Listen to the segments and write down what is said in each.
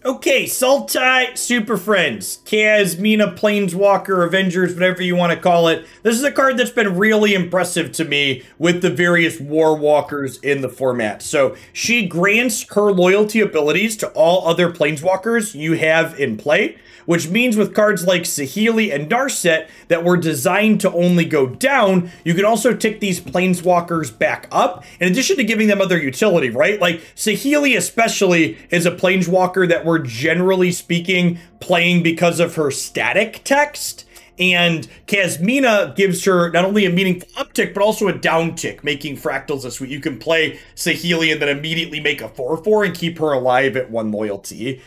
Okay, Sultai Super Friends, Kasmina, Planeswalker, Avengers, whatever you want to call it. This is a card that's been really impressive to me with the various War Walkers in the format. So she grants her loyalty abilities to all other Planeswalkers you have in play, which means with cards like Saheeli and Narset that were designed to only go down, you can also tick these Planeswalkers back up, in addition to giving them other utility, right? Like, Saheeli especially is a Planeswalker that we're generally speaking playing because of her static text, and Kasmina gives her not only a meaningful uptick, but also a downtick, making fractals this week. You can play Saheeli and then immediately make a 4/4 and keep her alive at 1 loyalty.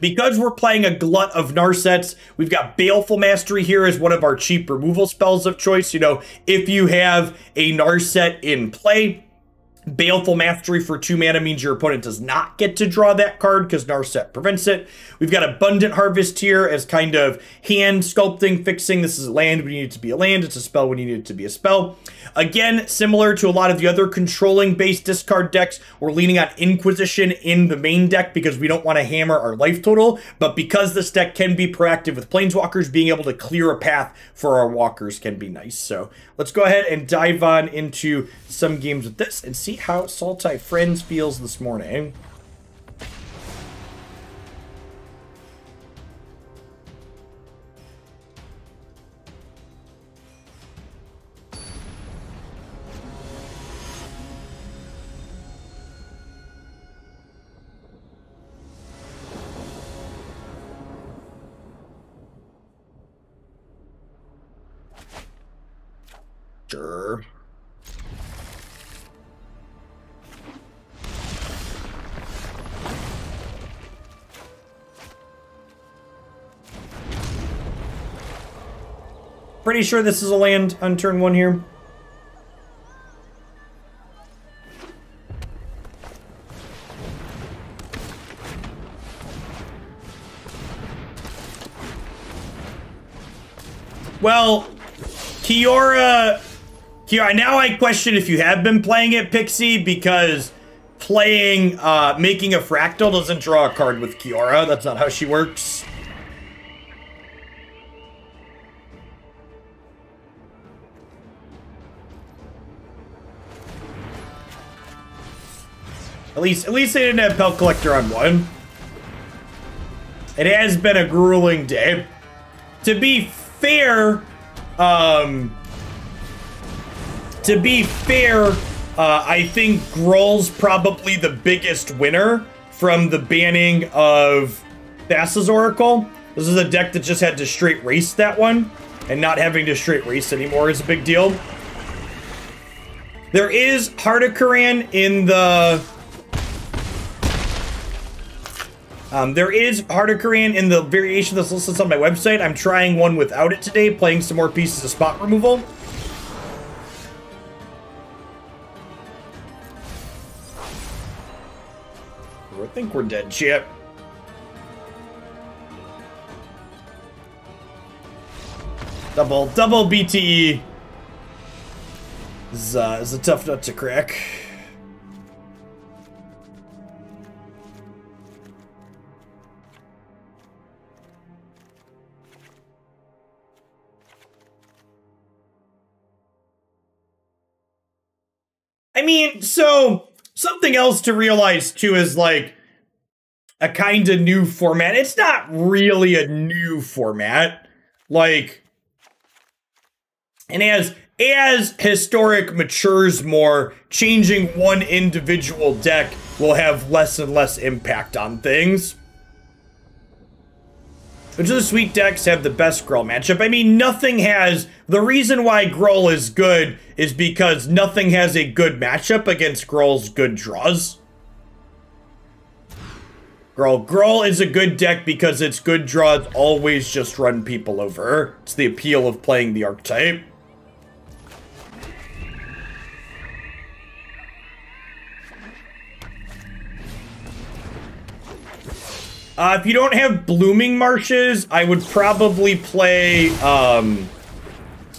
Because we're playing a glut of Narsets, we've got Baleful Mastery here as one of our cheap removal spells of choice. You know, if you have a Narset in play, Baleful Mastery for 2 mana means your opponent does not get to draw that card because Narset prevents it. We've got Abundant Harvest here as kind of hand sculpting, fixing. This is a land when you need it to be a land. It's a spell when you need it to be a spell. Again, similar to a lot of the other controlling-based discard decks, we're leaning on Inquisition in the main deck because we don't want to hammer our life total. But because this deck can be proactive with Planeswalkers, being able to clear a path for our walkers can be nice. So let's go ahead and dive on into some games with this and see how Sultai Friends feels this morning. Sure. Pretty sure this is a land on turn 1 here. Well, Kiora, now I question if you have been playing it, Pixie, because playing, making a fractal doesn't draw a card with Kiora. That's not how she works. At least they didn't have Pelt Collector on 1. It has been a grueling day. To be fair, I think Gruul's probably the biggest winner from the banning of Thassa's Oracle. This is a deck that just had to straight race that one, and not having to straight race anymore is a big deal. There is Hardicaran in the... there is Hardicaran in the variation that's listed on my website. I'm trying one without it today, playing some more pieces of spot removal. I think we're dead, Chip. Double BTE is a tough nut to crack. I mean, so something else to realize too is like a kind of new format. It's not really a new format. Like, and as Historic matures more, changing one individual deck will have less and less impact on things. Which of the sweet decks have the best Gruul matchup? I mean, nothing has... The reason why Gruul is good is because nothing has a good matchup against Gruul's good draws. Gruul is a good deck because its good draws always just run people over. It's the appeal of playing the archetype. If you don't have Blooming Marshes, I would probably play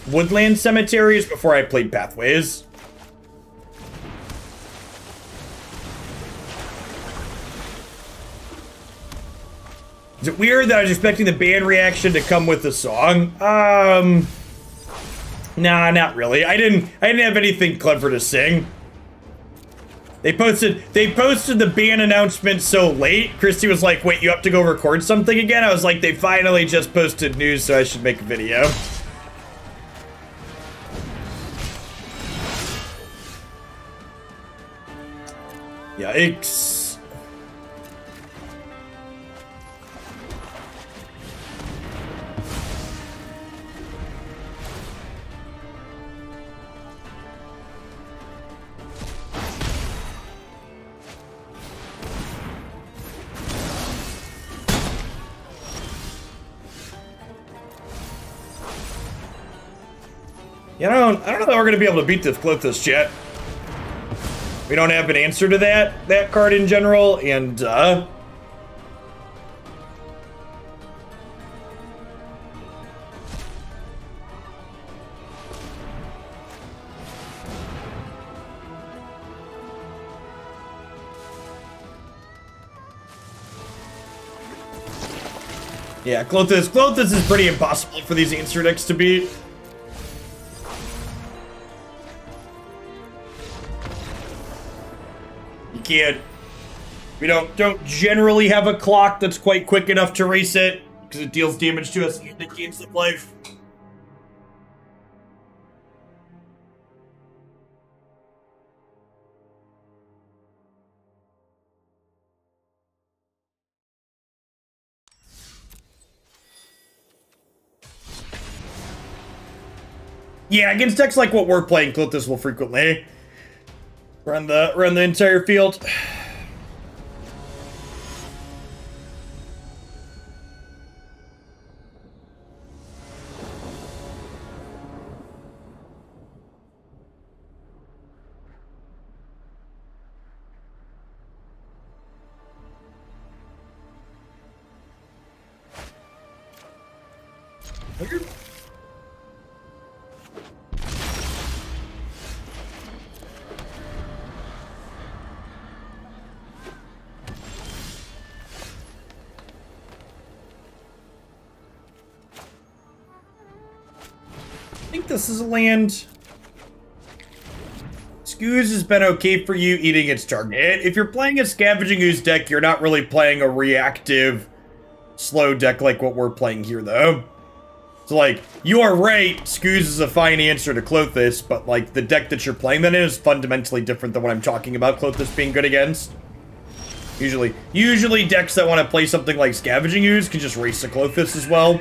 Woodland Cemeteries before I played Pathways. Is it weird that I was expecting the band reaction to come with the song? Nah, not really. I didn't have anything clever to sing. They posted the band announcement so late. Christy was like, wait, you have to go record something again? I was like, they finally just posted news, so I should make a video. Yikes. Yeah, I don't know that we're gonna be able to beat this Klothys yet. We don't have an answer to that card in general, and yeah, Klothys is pretty impossible for these answer decks to beat. We don't generally have a clock that's quite quick enough to race it, because it deals damage to us and it gains some life. Yeah, against decks like what we're playing, Klothys will frequently run the entire field. This is a land. Scooze has been okay for you eating its target. If you're playing a Scavenging Ooze deck, you're not really playing a reactive, slow deck like what we're playing here, though. So, like, you are right, Scooze is a fine answer to Klothys, but, like, the deck that you're playing that in is fundamentally different than what I'm talking about Klothys being good against. Usually decks that want to play something like Scavenging Ooze can just race the Klothys as well.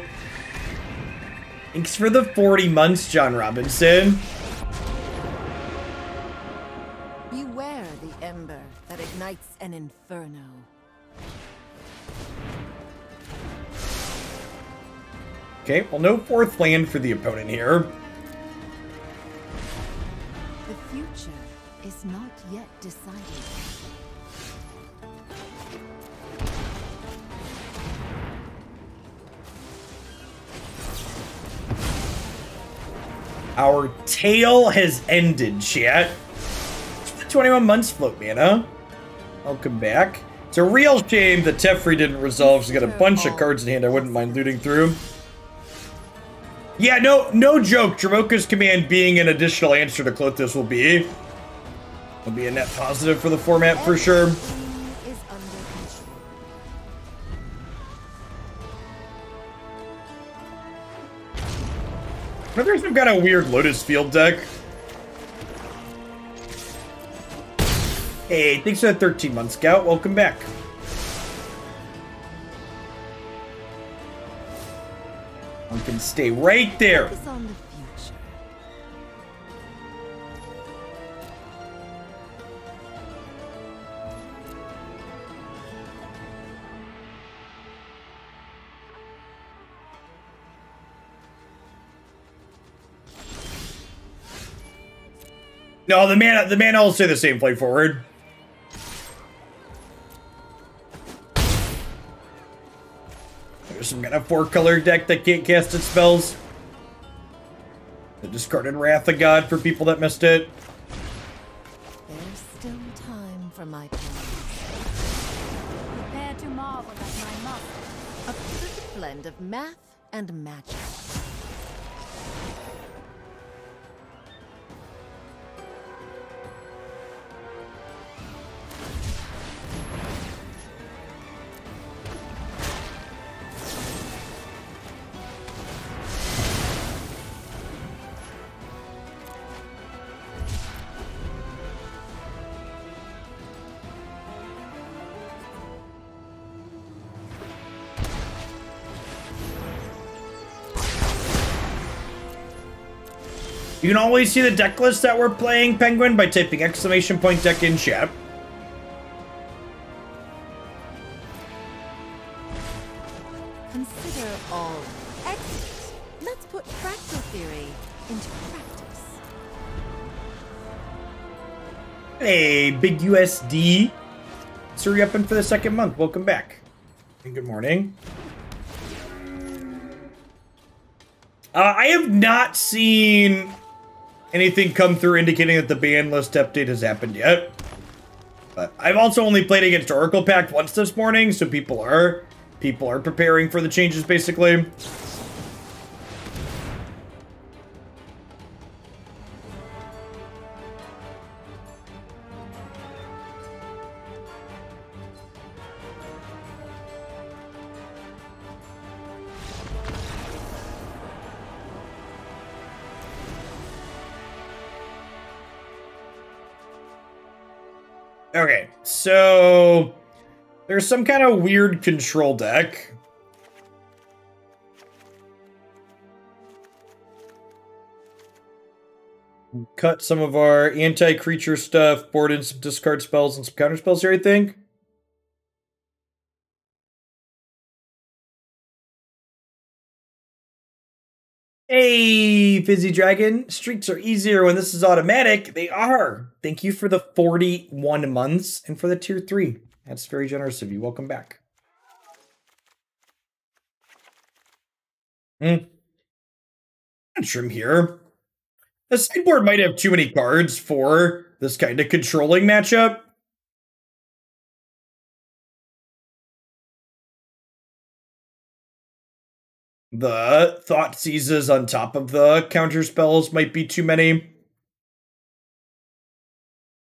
Thanks for the 40 months, John Robinson. Beware the ember that ignites an inferno. Okay, well, no fourth land for the opponent here. The future is not yet decided. Our tale has ended, chat. 21 months float mana. Welcome back. It's a real shame that Teferi didn't resolve. She's got a bunch of cards in hand I wouldn't mind looting through. Yeah, no joke. Dramoka's command being an additional answer to Klothys will be a net positive for the format for sure. I think there's some kind of weird Lotus Field deck. Hey, thanks for that 13-month scout. Welcome back. One can stay right there. Focus on the future. No, the mana will stay the same. Play forward. There's some kind of 4-color deck that can't cast its spells. The discarded Wrath of God for people that missed it. There's still time for my plans. Prepare to marvel at my muscle. A perfect blend of math and magic. You can always see the deck list that we're playing, Penguin, by typing !deck in chat. Consider all exit. Let's put fractal theory into practice. Hey, Big USD. So you're up in for the second month. Welcome back. And good morning. I have not seen anything come through indicating that the ban list update has happened yet. But I've also only played against Oracle Pact once this morning, so people are preparing for the changes, basically. Okay, so there's some kind of weird control deck. Cut some of our anti-creature stuff, board in some discard spells and some counter spells here, I think. Hey, Fizzy Dragon. Streaks are easier when this is automatic. They are. Thank you for the 41 months and for the tier 3. That's very generous of you. Welcome back. Trim here. The sideboard might have too many cards for this kind of controlling matchup. The Thought Seizes on top of the counter spells might be too many.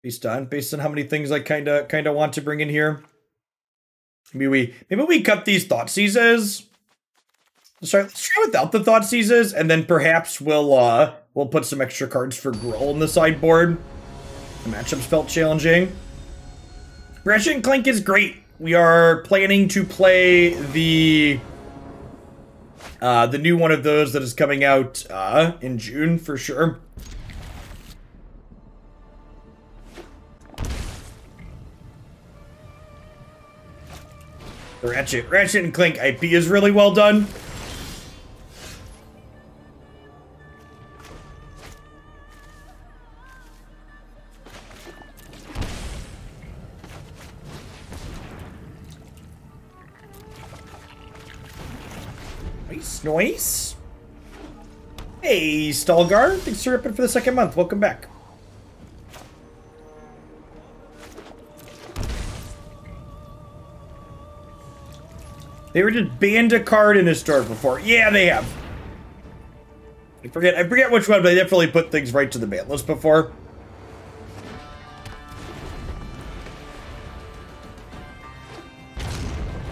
Based on how many things I kind of want to bring in here. Maybe we cut these Thought Seizes. Let's try without the Thought Seizes, and then perhaps we'll put some extra cards for Gruul in the sideboard. The matchup's felt challenging. Ratchet and Clank is great. We are planning to play the new one of those that is coming out in June for sure. The Ratchet and Clank IP is really well done. Nice. Hey, Stalgar. Thanks for ripping for the second month. Welcome back. They were just banned a card in Historic before. Yeah, they have. I forget which one, but they definitely put things right to the ban list before.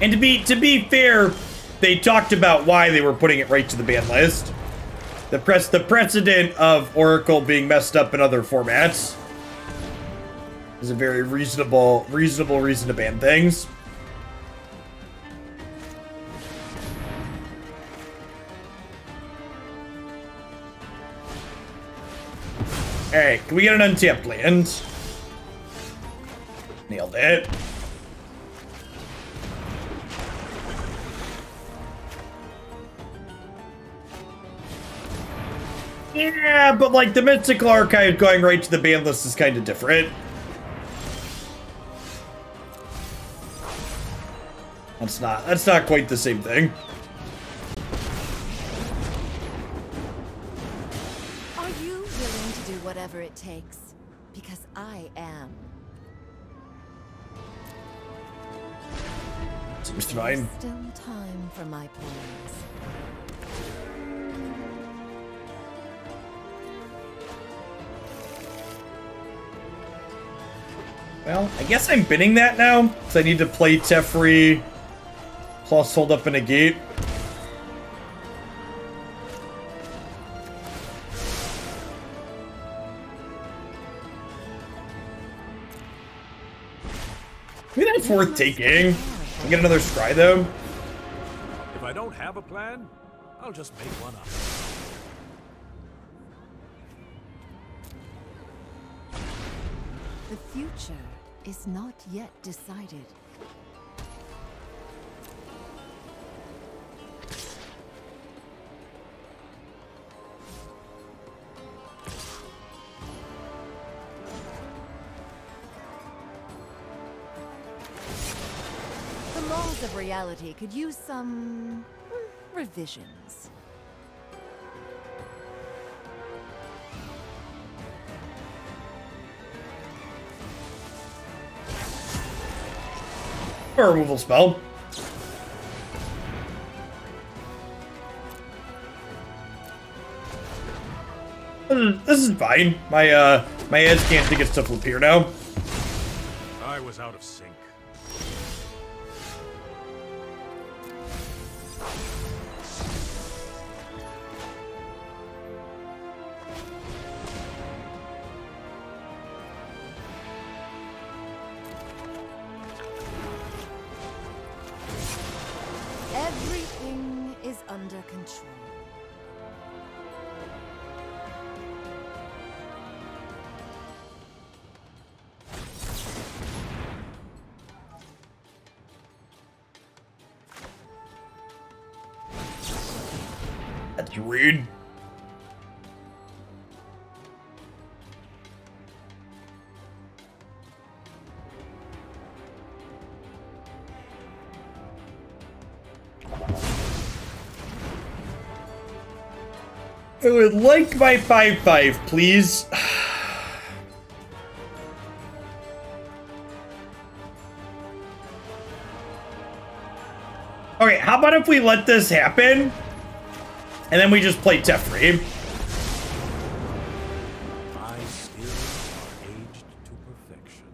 And to be fair, they talked about why they were putting it right to the ban list. The precedent of Oracle being messed up in other formats is a very reasonable reason to ban things. Alright, can we get an untapped land? Nailed it. Yeah, but like the Mystical Archive going right to the ban list is kind of different. That's not quite the same thing. Are you willing to do whatever it takes? Because I am. Seems fine. Still time for my plans. Well, I guess I'm binning that now, because I need to play Teferi plus hold up a Negate. Maybe that's worth taking. I get another scry though. If I don't have a plan, I'll just make one up. The future is not yet decided. The laws of reality could use some revisions. A removal spell. This is fine. My Azcanta gets to flip here now. I was out of sync. Everything is under control. That's rude. I would like my 5/5, please. Okay, how about if we let this happen? And then we just play Teferi. My skills are aged to perfection.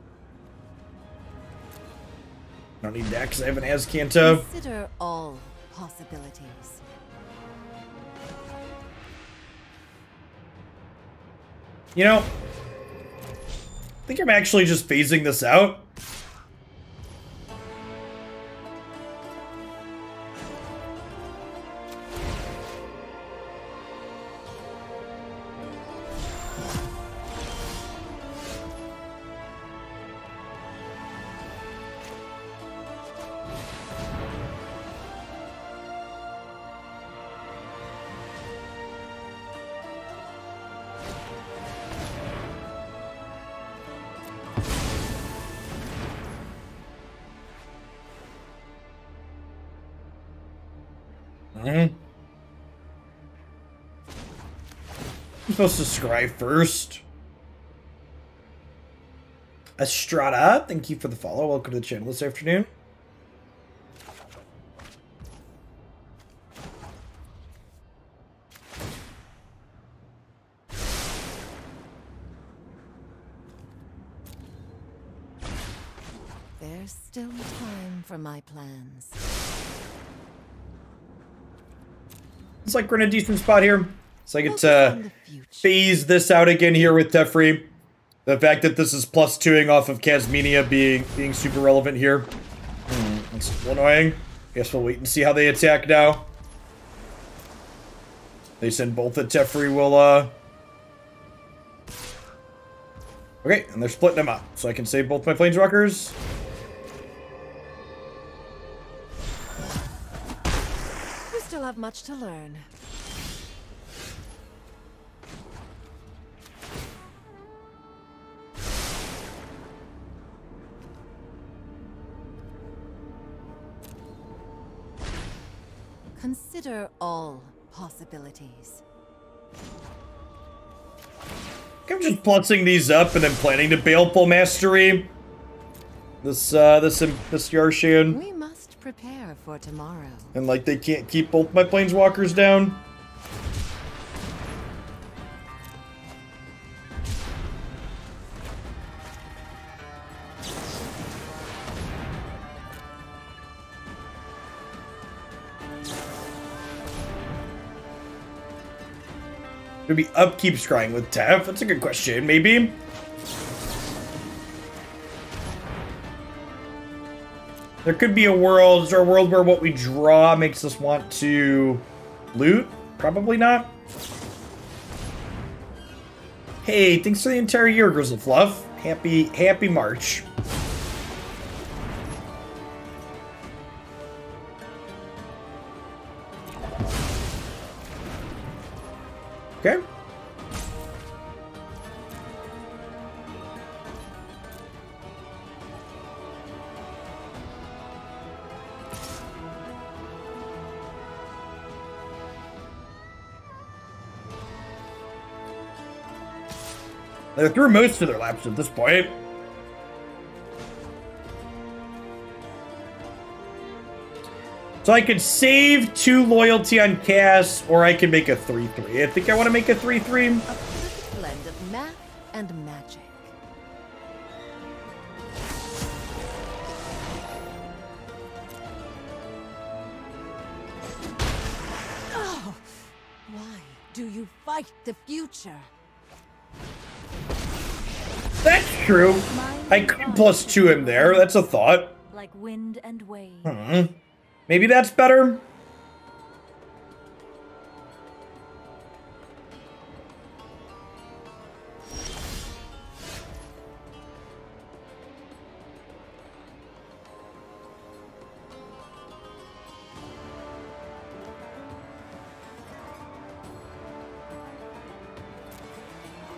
Don't need that because I have an Azcanta. Consider all possibilities. You know, I think I'm actually just phasing this out. I'm supposed to scry first. Estrada, thank you for the follow. Welcome to the channel this afternoon. There's still time for my plans. It's like we're in a decent spot here. So I get to phase this out again here with Teferi. The fact that this is plus 2ing off of Kasmina being super relevant here. That's a little annoying. Guess we'll wait and see how they attack now. They send both at Teferi will okay, and they're splitting them up. So I can save both my Planeswalkers. We still have much to learn. Consider all possibilities. I'm just plutzing these up and then planning to Baleful Mastery. This Yarshan. We must Prepare for tomorrow. And like they can't keep both my planeswalkers down. Could be upkeep scrying with Tef. That's a good question, maybe. There could be a world, is there a world where what we draw makes us want to loot? Probably not. Hey, thanks for the entire year, Grizzlefluff. Happy March. Okay. They're through most of their laps at this point. So I could save 2 loyalty on Cass, or I can make a 3/3. I think I want to make a 3/3. A perfect blend of math and magic. Oh, why do you fight the future? That's true. I could +2 him there. That's a thought. Like wind and wave. Maybe that's better.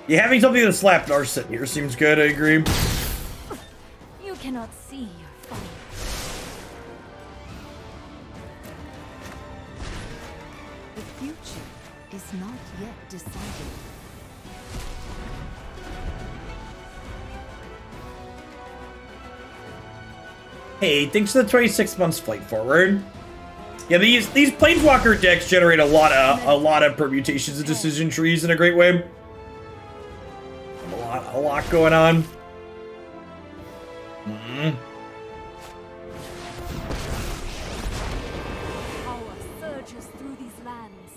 Yeah, having something to slap Narset here seems good, I agree. You cannot see your fire. The future is not yet decided. Hey, thanks for the 26 months flight forward. Yeah, these Planeswalker decks generate a lot of permutations and decision trees in a great way. A lot going on. Power surges through these lands.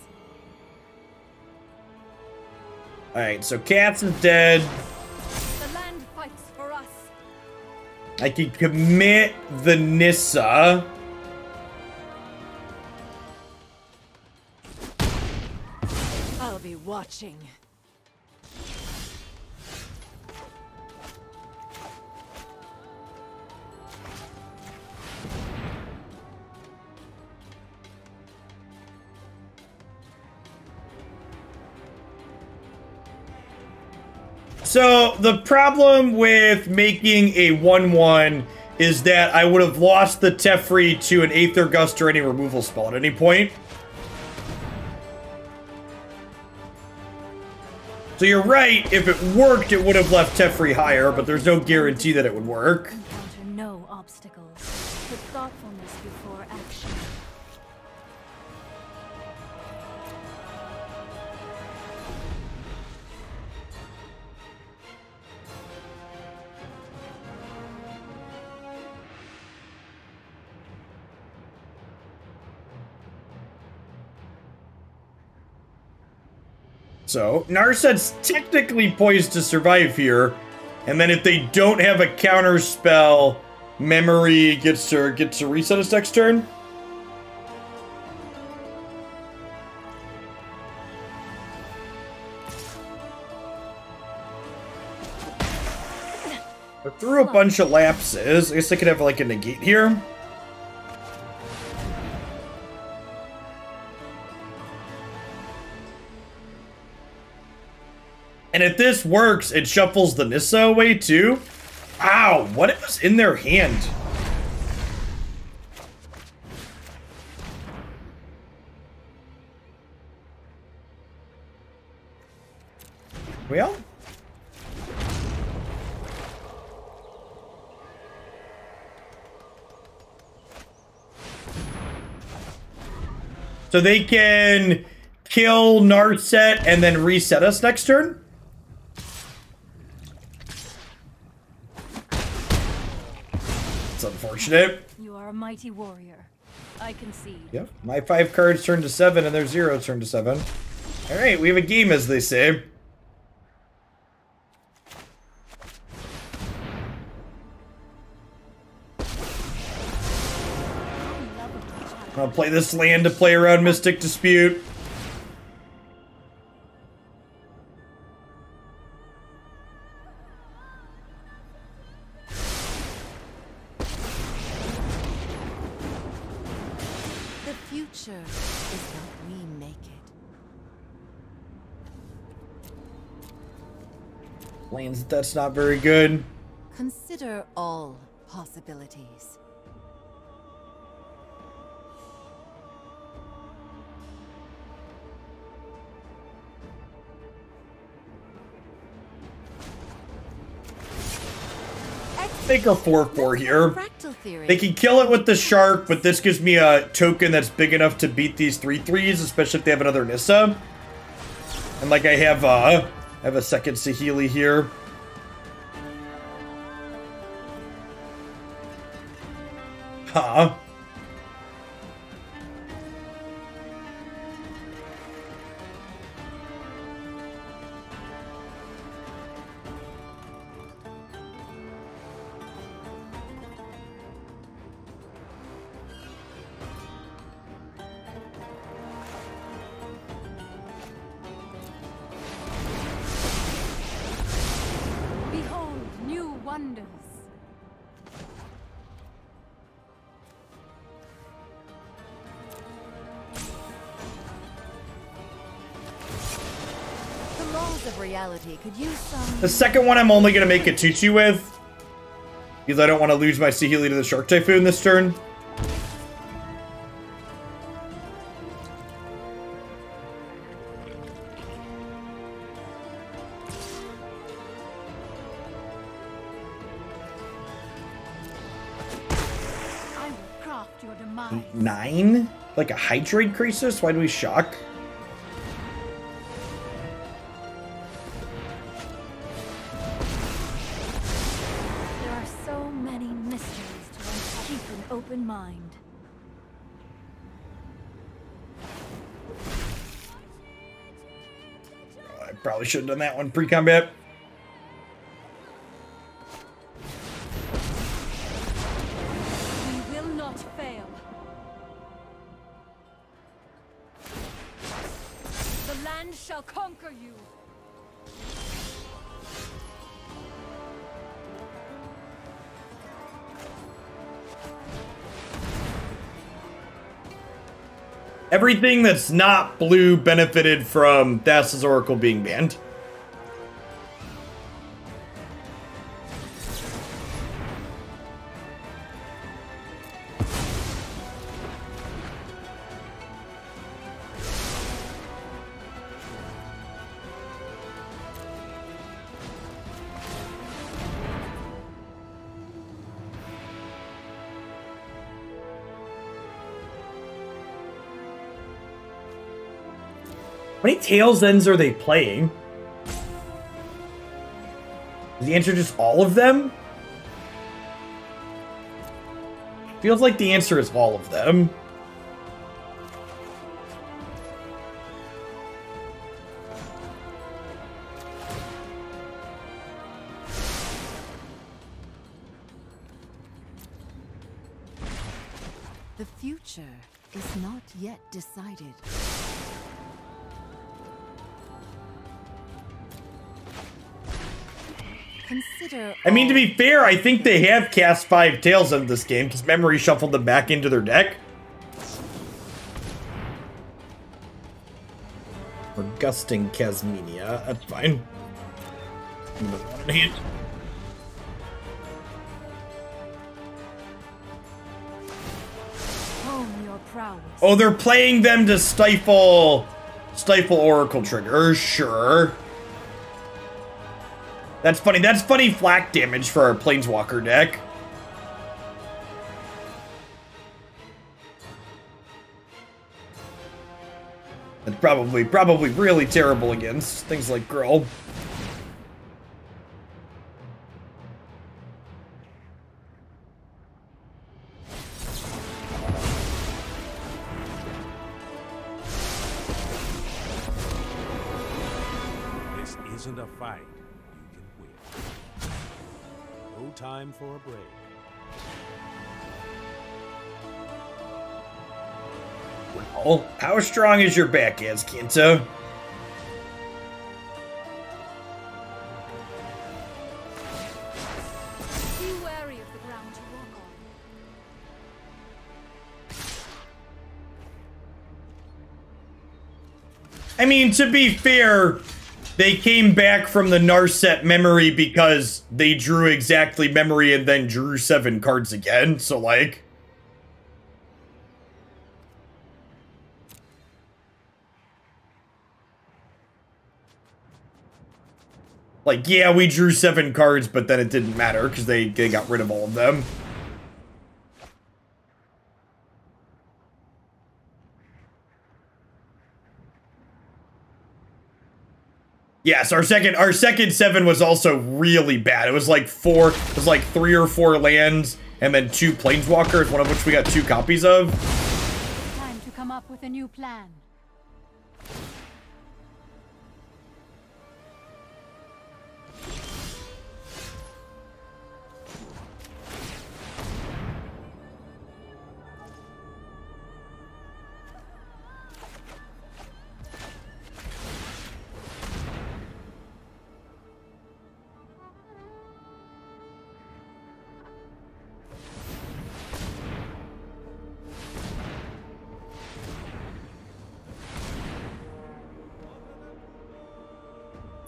Alright, so Cats is dead. The land fights for us. I can commit the Nissa. I'll be watching. So, the problem with making a 1/1 is that I would have lost the Teferi to an Aether Gust or any removal spell at any point. So you're right, if it worked, it would have left Teferi higher, but there's no guarantee that it would work. Encounter no obstacles. Put thoughtfulness before action. So, Narset's technically poised to survive here, and then if they don't have a counter spell, Memory gets to reset his next turn. I threw a bunch of lapses. I guess I could have like a negate here. And if this works, it shuffles the Nissa away too. Ow, what was in their hand? Well. So they can kill Narset and then reset us next turn? It's unfortunate. You are a mighty warrior. I concede. Yep. My 5 cards turn to 7 and their 0 turn to 7. Alright, we have a game, as they say. I'll play this land to play around Mystic Dispute. The future is what we make it. Lands, that's not very good. Consider all possibilities. Make a 4/4 here. Fractal theory. They can kill it with the shark, but this gives me a token that's big enough to beat these 3/3s, especially if they have another Nissa. And like I have a second Saheeli here. Huh. Behold, new wonders. The laws of reality could use some. The second one I'm only going to make a 2/2 with. Because I don't want to lose my Saheeli to the Shark Typhoon this turn. I will craft your demise. 9? Like a Hydrate Crisis? Why do we shock? There are so many mysteries to uncover. Keep an open mind. I probably should have done that one pre-combat. We will not fail. The land shall conquer you. Everything that's not blue benefited from Thassa's Oracle being banned. How many Tails Ends are they playing? Is the answer just all of them? Feels like the answer is all of them. The future is not yet decided. Consider. I mean, to be fair, I think they have cast 5 Tails in this game because Memory shuffled them back into their deck. Or Gusting Kasmina. That's fine. Another one in hand. Hone your prowess. Oh, they're playing them to stifle Oracle Trigger. Sure. That's funny. That's funny flak damage for our Planeswalker deck. It's probably really terrible against things like Gruul. This isn't a fight. You can win. No time for a break. Well, how strong is your back, Azcanta? Be wary of the ground you walk on. I mean, to be fair, they came back from the Narset memory because they drew exactly memory and then drew 7 cards again, so like... Like, yeah, we drew 7 cards, but then it didn't matter because they got rid of all of them. Yes, our second 7 was also really bad. It was like 3 or 4 lands and then 2 planeswalkers, one of which we got 2 copies of. Time to come up with a new plan.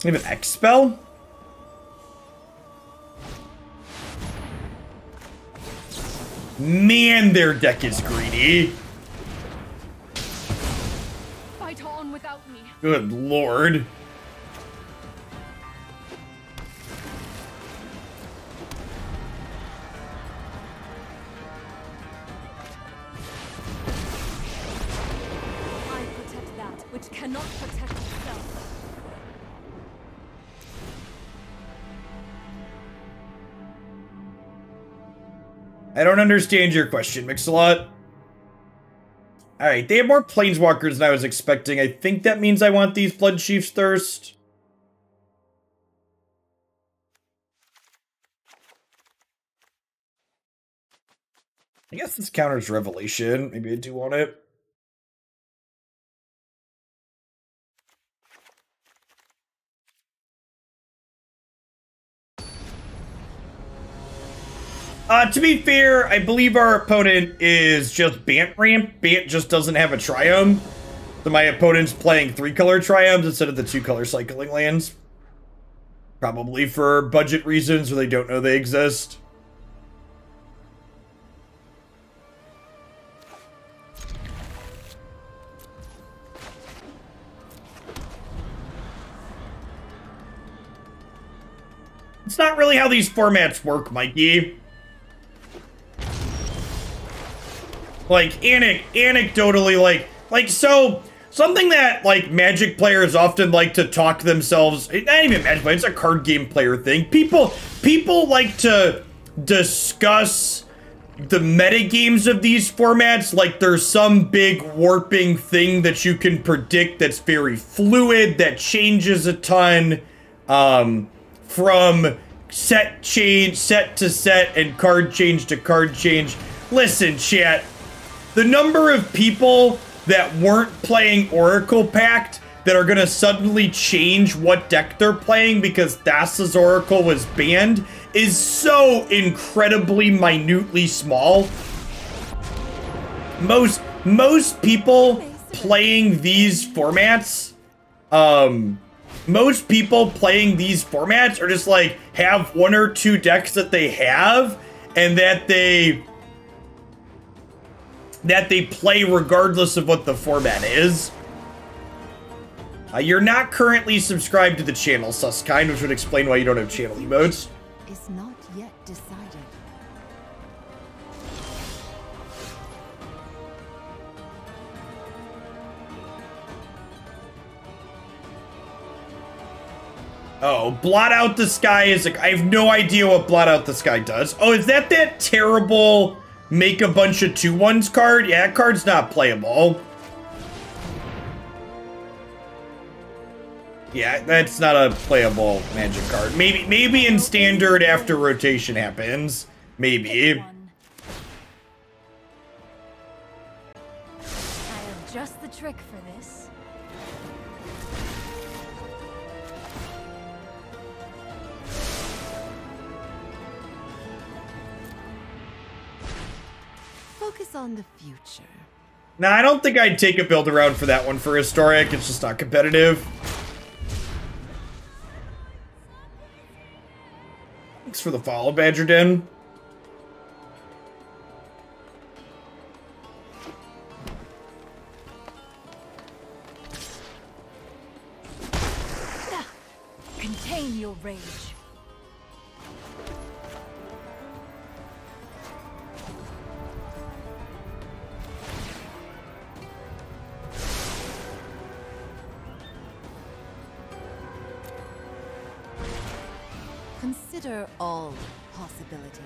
We have an X spell? Man, their deck is greedy. Fight on without me. Good lord. I protect that which cannot protect itself. I don't understand your question, Mix-a-Lot. Alright, they have more planeswalkers than I was expecting. I think that means I want these Bloodchief's Thirst. I guess this counters Revelation. Maybe I do want it. To be fair, I believe our opponent is just Bant Ramp. Bant just doesn't have a Triome. So my opponent's playing 3-color Triomes instead of the 2-color cycling lands. Probably for budget reasons, or they don't know they exist. It's not really how these formats work, Mikey. Like, anecdotally, so, something that, like, Magic players often like to talk themselves, not even Magic players, it's a card game player thing. People like to discuss the metagames of these formats like there's some big warping thing that you can predict that's very fluid, that changes a ton, from set to set and card change to card change. Listen, chat. The number of people that weren't playing Oracle Pact that are gonna suddenly change what deck they're playing because Thassa's Oracle was banned is so incredibly minutely small. Most people playing these formats, are just like, have 1 or 2 decks that they have, and that they play regardless of what the format is. You're not currently subscribed to the channel, Suskind, which would explain why you don't have channel emotes. Is not yet decided. Oh, Blot Out the Sky is like, I have no idea what Blot Out the Sky does. Oh, is that terrible make a bunch of 2/1s card? Yeah, that card's not playable. Yeah, that's not a playable Magic card. Maybe in Standard after rotation happens. Maybe. I have just the trick for this. Focus on the future. Nah, I don't think I'd take a build around for that one for Historic. It's just not competitive. Thanks for the follow, Badger Den. Contain your rage. Consider all possibilities.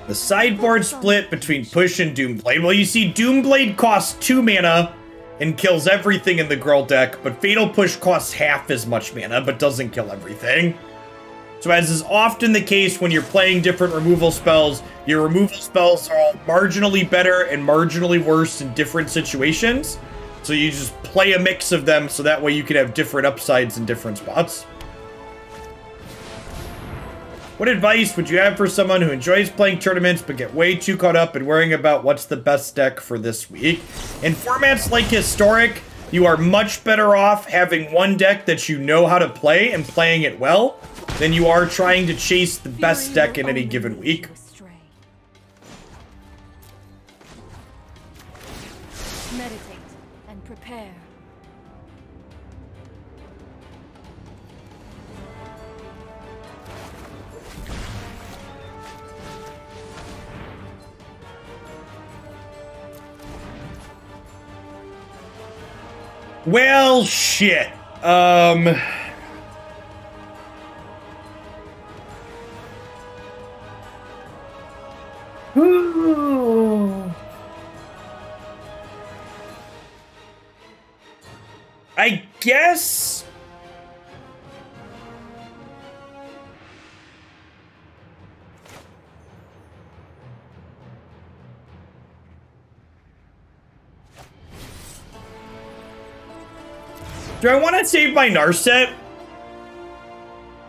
The sideboard split between Push and Doomblade. Well, you see, Doomblade costs 2 mana and kills everything in the Girl deck, but Fatal Push costs half as much mana, but doesn't kill everything. So as is often the case when you're playing different removal spells, your removal spells are all marginally better and marginally worse in different situations. So you just play a mix of them so that way you can have different upsides in different spots. What advice would you have for someone who enjoys playing tournaments but get way too caught up in worrying about what's the best deck for this week? In formats like Historic, you are much better off having one deck that you know how to play and playing it well than you are trying to chase the best deck in any given week. Meditate and prepare. Well, shit. I guess... Do I want to save my Narset?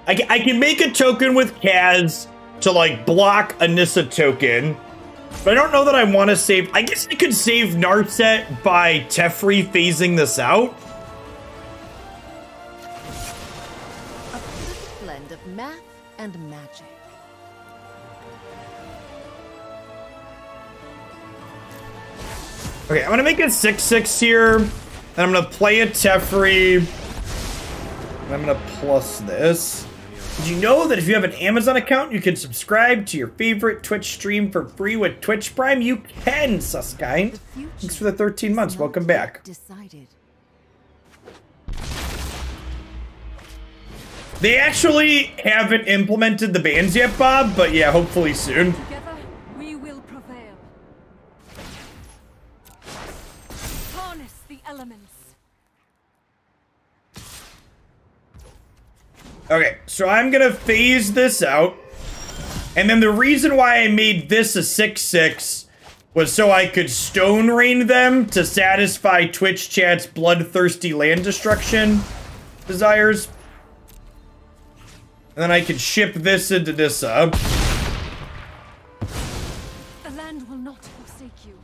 I can make a token with Kaz to, like, block a Nissa token. But I don't know that I want to save... I guess I could save Narset by Teferi phasing this out. A perfect blend of math and magic. Okay, I'm going to make a 6/6 here. And I'm going to play a Teferi. And I'm going to plus this. Did you know that if you have an Amazon account, you can subscribe to your favorite Twitch stream for free with Twitch Prime? You can, Suskind. Thanks for the 13 months. Welcome back. Decided. They actually haven't implemented the bans yet, Bob, but yeah, hopefully soon. Together, we will prevail. Harness the elements. Okay, so I'm gonna phase this out. And then the reason why I made this a 6/6 was so I could Stone Rain them to satisfy Twitch chat's bloodthirsty land destruction desires. And then I could ship this into Nissa. The land will not forsake you.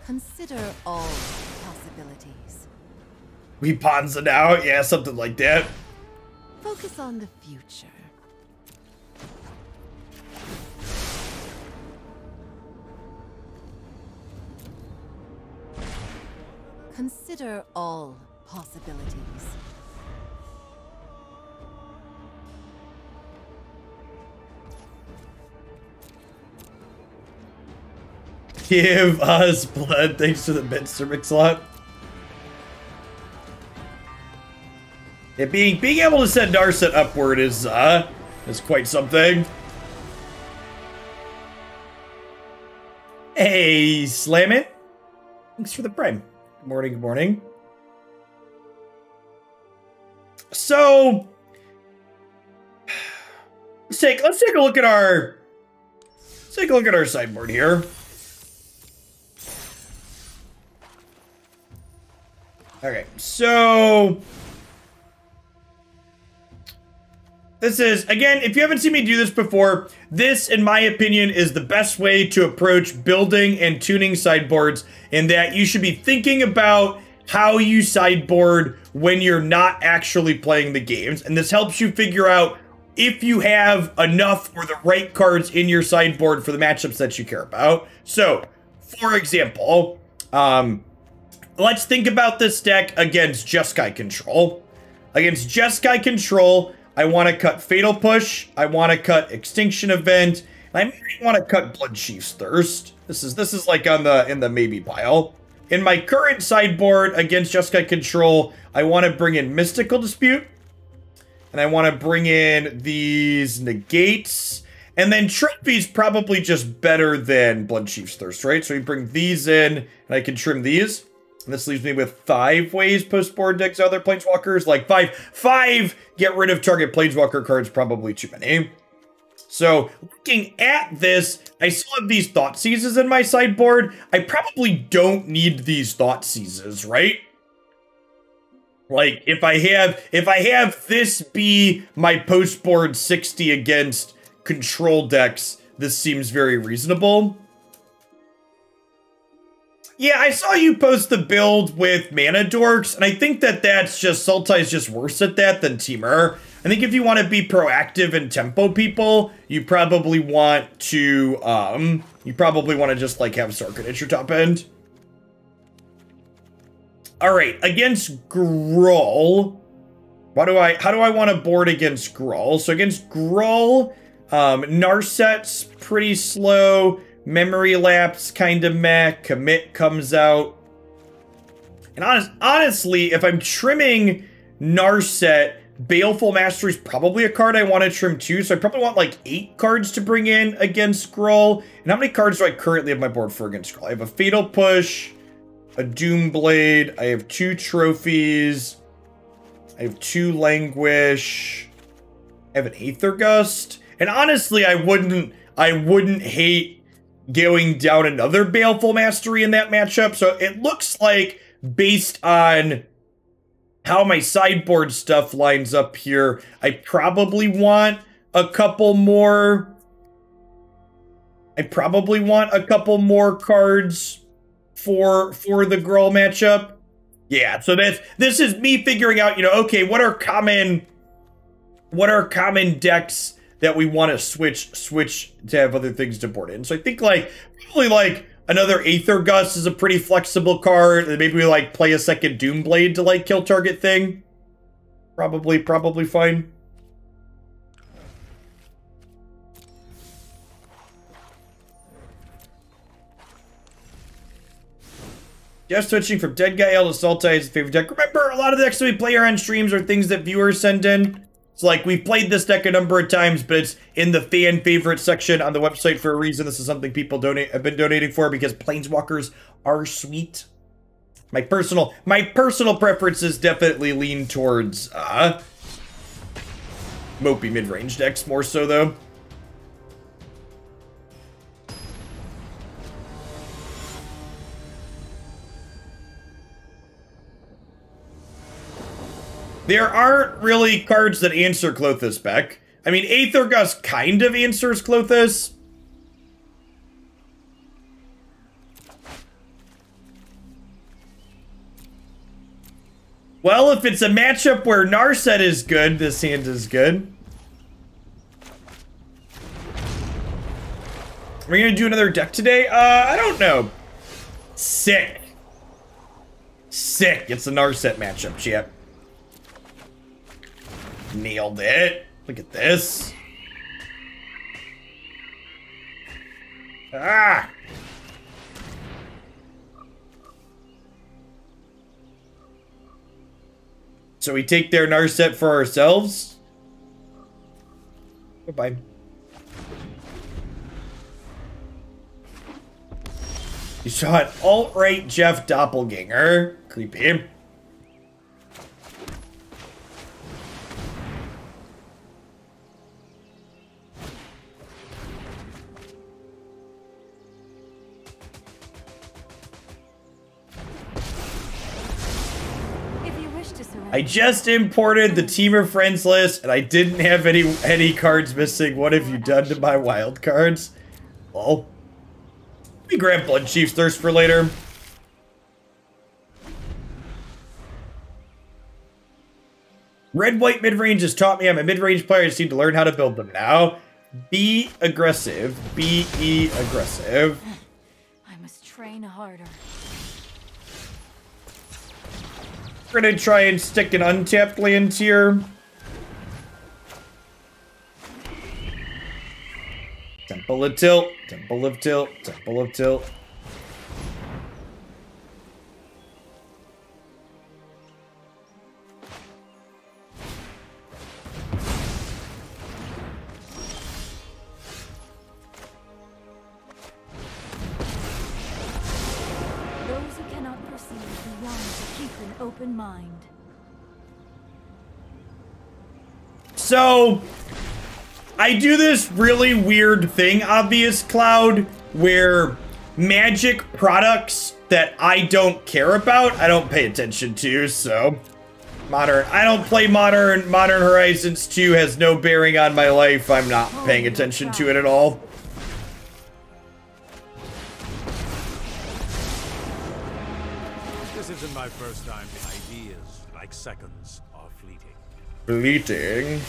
Consider all possibilities. We pawns it out, yeah, something like that. Focus on the future. Consider all possibilities. Give us blood. Thanks for the Benster Mix-a-Lot. Yeah, being able to send Narset upward is quite something. Hey, Slam It. Thanks for the prime. Good morning, good morning. So let's take a look at our sideboard here. Okay, so this is, again, if you haven't seen me do this before, this, in my opinion, is the best way to approach building and tuning sideboards, in that you should be thinking about how you sideboard when you're not actually playing the games. And this helps you figure out if you have enough or the right cards in your sideboard for the matchups that you care about. So, for example, let's think about this deck against Jeskai Control. Against Jeskai Control, I want to cut Fatal Push, I want to cut Extinction Event, and I maybe want to cut Bloodchief's Thirst. This is like in the maybe pile. In my current sideboard against Jeskai Control, I want to bring in Mystical Dispute, and I want to bring in these Negates, and then Trophy's probably just better than Bloodchief's Thirst, right? So we bring these in, and I can trim these. And this leaves me with 5 ways post-board decks other Planeswalkers. Like 5 get rid of target Planeswalker cards, probably too many. So looking at this, I still have these Thought Seizes in my sideboard. I probably don't need these Thought Seizes, right? Like if I have this be my post-board 60 against control decks, this seems very reasonable. Yeah, I saw you post the build with Mana Dorks, and I think that that's just, Sultai's just worse at that than Temur. I think if you want to be proactive and tempo people, you probably want to, just like have Sarkhan at your top end. Alright, against Gruul, how do I want to board against Gruul? So against Gruul, Narset's pretty slow. Memory Lapse, kind of meh. Commit comes out. And honestly, if I'm trimming Narset, Baleful Mastery is probably a card I want to trim too. So I probably want like 8 cards to bring in against Gruul. And how many cards do I currently have my board for against Gruul? I have a Fatal Push, a Doomblade. I have 2 trophies. I have 2 Languish. I have an Aether Gust. And honestly, I wouldn't hate going down another Baleful Mastery in that matchup. So it looks like, based on how my sideboard stuff lines up here, I probably want a couple more. I probably want a couple more cards for the Gruul matchup. Yeah, so this is me figuring out, okay, what are common decks that we want to switch to have other things to board in. So I think probably another Aether Gust is a pretty flexible card. And maybe we play a second Doomblade to kill target thing. Probably fine. Just switching from Dead Guy L to Sultai is a favorite deck. Remember, a lot of the decks that we play here on streams are things that viewers send in. It's we've played this deck a number of times, but it's in the fan favorite section on the website for a reason. This is something people have been donating for because Planeswalkers are sweet. My personal preferences definitely lean towards mopey mid-range decks more so though. There aren't really cards that answer Klothys Beck. I mean, Aether Gust kind of answers Klothys. Well, if it's a matchup where Narset is good, this hand is good. Are we gonna do another deck today? I don't know. Sick. Sick. It's a Narset matchup, chat. Nailed it. Look at this. Ah! So we take their Narset for ourselves? Goodbye. You saw an alt-right Jeff doppelganger. Creepy. I just imported the Team of Friends list, and I didn't have any cards missing. What have you done to my wild cards? Well, we grab Bloodchief's Thirst for later. Red-white mid-range has taught me I'm a mid-range player. I just need to learn how to build them now. Be aggressive. Be aggressive. I must train harder. We're gonna try and stick an untapped land here. Temple of Tilt, Temple of Tilt, Temple of Tilt. Those who cannot perceive beyond to keep an open mind. So, I do this really weird thing, Obvious Cloud, where magic products that I don't care about, I don't pay attention to, so. I don't play Modern. Modern Horizons 2 has no bearing on my life. I'm not paying attention to it at all. This isn't my first time. Ideas, like seconds, are fleeting. Fleeting.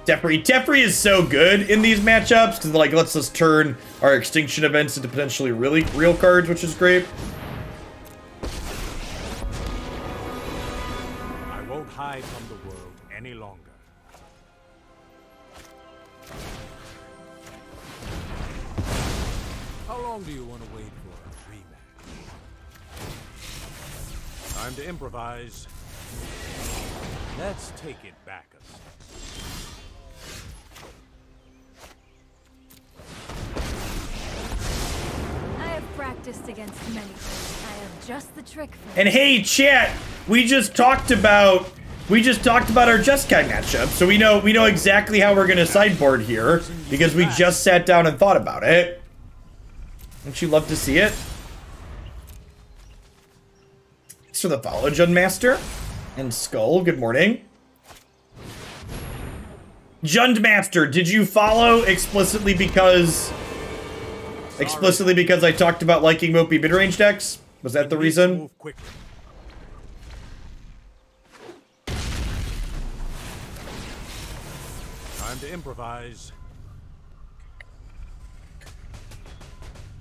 Teferi is so good in these matchups because like lets us turn our extinction events into potentially real cards, which is great. I won't hide from the world any longer. How long do you want to wait for a rematch? Time to improvise. Let's take it back a step. Practiced against many. I have just the trick for And hey, chat, we just talked about our Jeskai matchup, so we know exactly how we're gonna sideboard here because we just sat down and thought about it. Don't you love to see it? Thanks for the follow, Jundmaster and Skull. Good morning. Jundmaster, did you follow explicitly because I talked about liking mopey mid-range decks? Was that the reason? Time to improvise.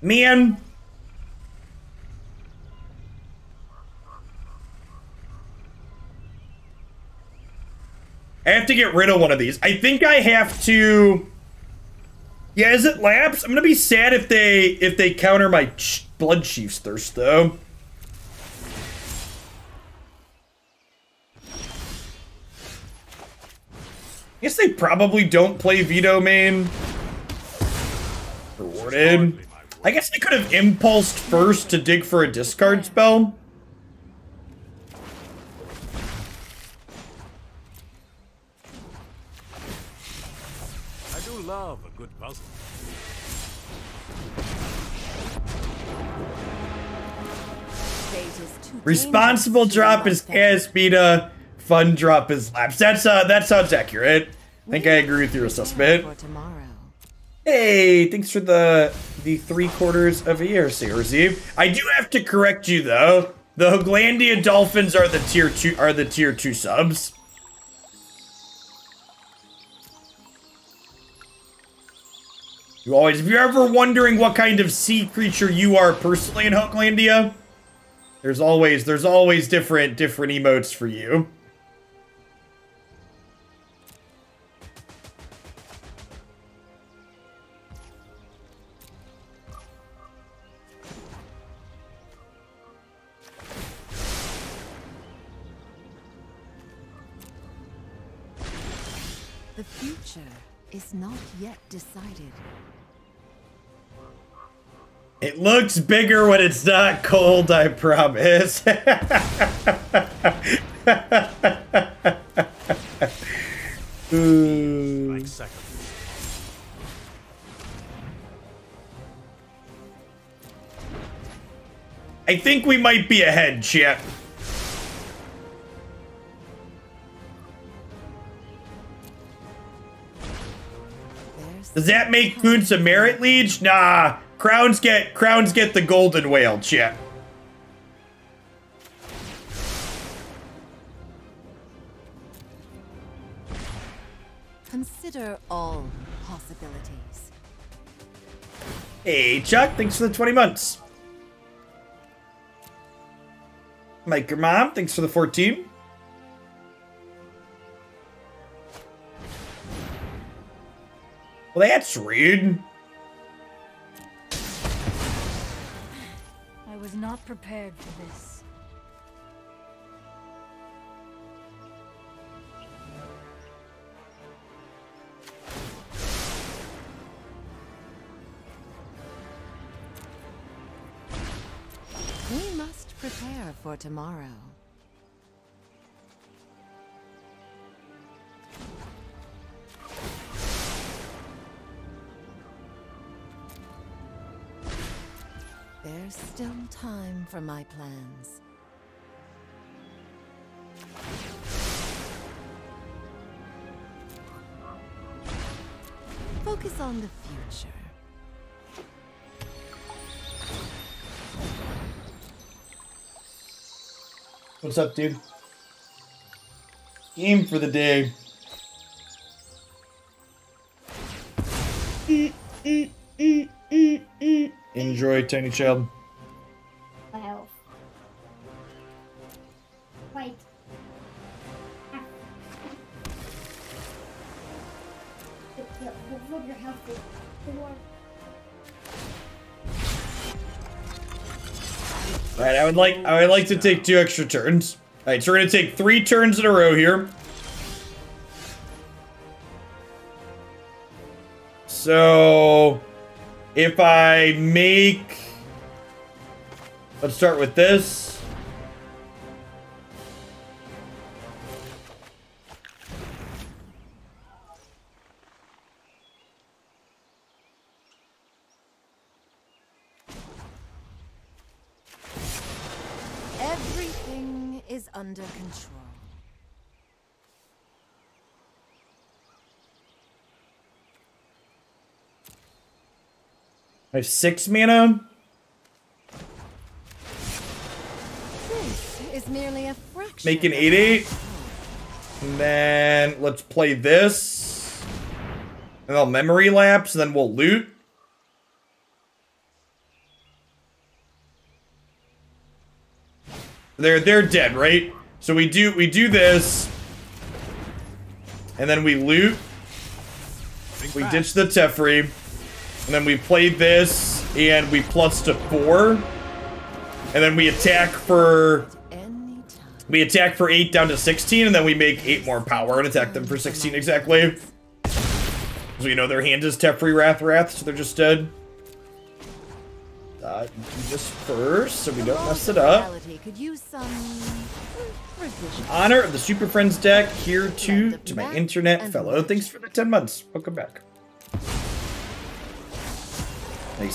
Man. I have to get rid of one of these. I think I have to... Yeah, is it Lapse? I'm gonna be sad if they counter my Bloodchief's Thirst, though. I guess they probably don't play Veto main. Rewarded. I guess they could have impulsed first to dig for a discard spell. I do love a good puzzle. Responsible drop is Kasmina. Fun drop is Lapse. That sounds accurate. I think I agree with your assessment. Hey, thanks for the 3/4 of a year, CRZ. I do have to correct you though. The Hoaglandia Dolphins are the tier 2 subs. If you're ever wondering what kind of sea creature you are personally in Hooklandia, there's always different emotes for you. The future is not yet decided. It looks bigger when it's not cold, I promise. Ooh. I think we might be ahead, chat. Does that make Kuntz a merit liege? Nah. Crowns get the golden whale, chat. Consider all possibilities. Hey, Chuck, thanks for the 20 months. Mike, your mom, thanks for the 14. Well, that's rude. I was not prepared for this. We must prepare for tomorrow. There's still time for my plans. Focus on the future. What's up, dude? Game for the day. Enjoy, tiny child. Wow. Wait. Your health is Alright, I would like to take 2 extra turns. Alright, so we're gonna take 3 turns in a row here. So if I make, let's start with this. Everything is under control. I have 6 mana. This is merely a fraction. Make an 8/8. And then let's play this. And I'll memory lapse, and then we'll loot. They're dead, right? So we do this. And then we loot. We ditch the Teferi. And then we play this, and we plus to 4. And then we attack for 8 down to 16, and then we make 8 more power and attack them for 16 exactly. So you know their hand is Teferi Wrath, so they're just dead. Do this first, so we don't mess it up. Honor of the Super Friends deck, here to my internet fellow. Thanks for the 10 months. Welcome back.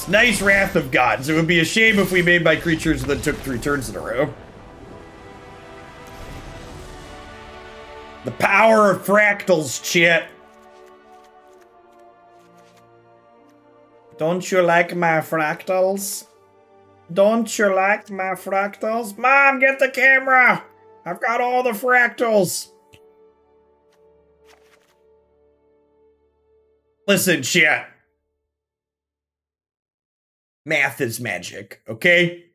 Nice Wrath of Gods. It would be a shame if we made my creatures that took 3 turns in a row. The power of fractals, chat. Don't you like my fractals? Don't you like my fractals? Mom, get the camera! I've got all the fractals. Listen, chat. Math is magic, okay?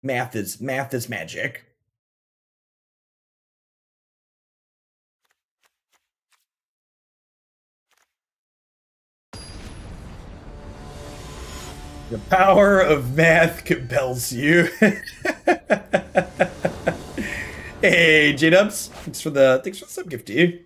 Math is magic. The power of math compels you. Hey, J-Dubs. Thanks for the sub gift to you.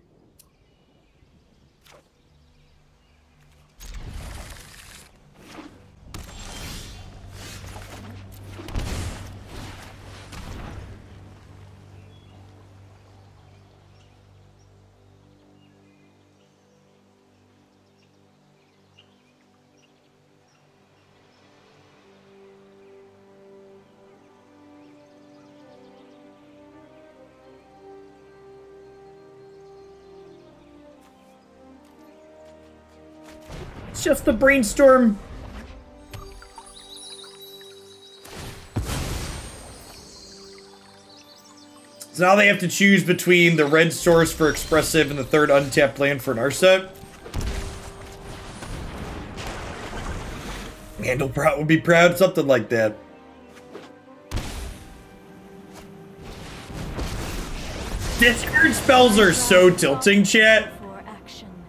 It's just the brainstorm. So now they have to choose between the red source for expressive and the third untapped land for Narset. Mandelbrot would be proud, something like that. Discard spells are so tilting, chat.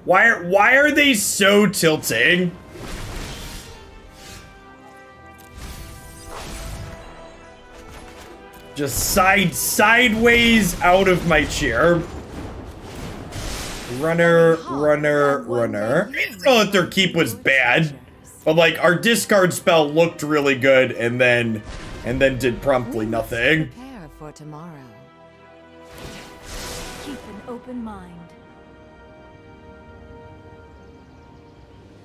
Why are they so tilting? Just sideways out of my chair. Runner. I didn't know that their keep was bad, but like our discard spell looked really good, and then did promptly nothing. Prepare for tomorrow. Keep an open mind.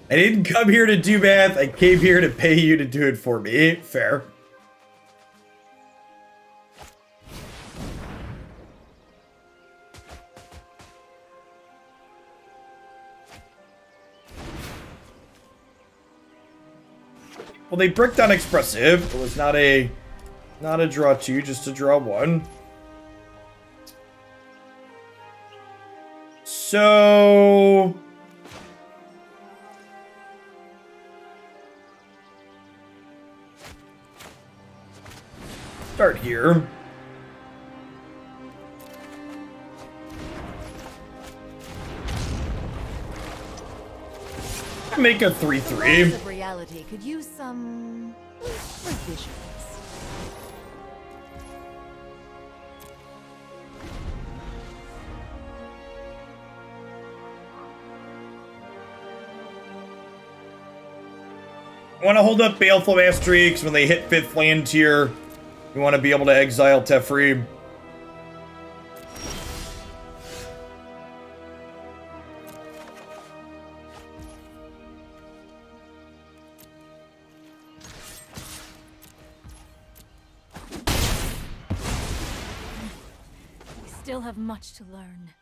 I didn't come here to do math. I came here to pay you to do it for me. Fair. Well, they bricked on expressive. It was not a draw 2, just a draw 1. So start here. Make a 3/3. Of reality could use some revisions. I want to hold up Baleful Mastery because when they hit 5th land tier, we want to be able to exile Teferi. We still have much to learn.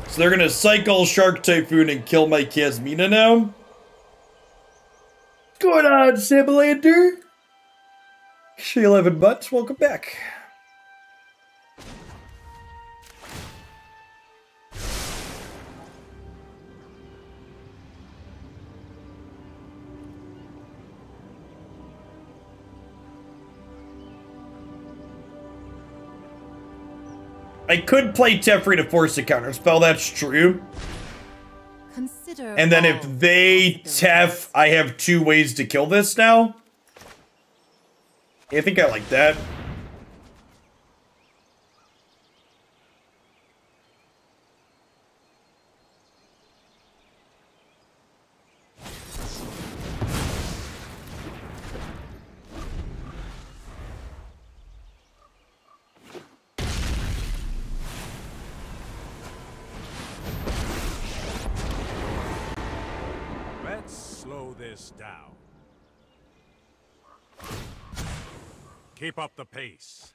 So they're gonna cycle Shark Typhoon and kill my Kasmina now? What's going on, Siblander? 11 months, welcome back. I could play Teferi to force a counterspell, that's true. Consider And then if they Tef, I have 2 ways to kill this now. Yeah, I think I like that. Down. Keep up the pace.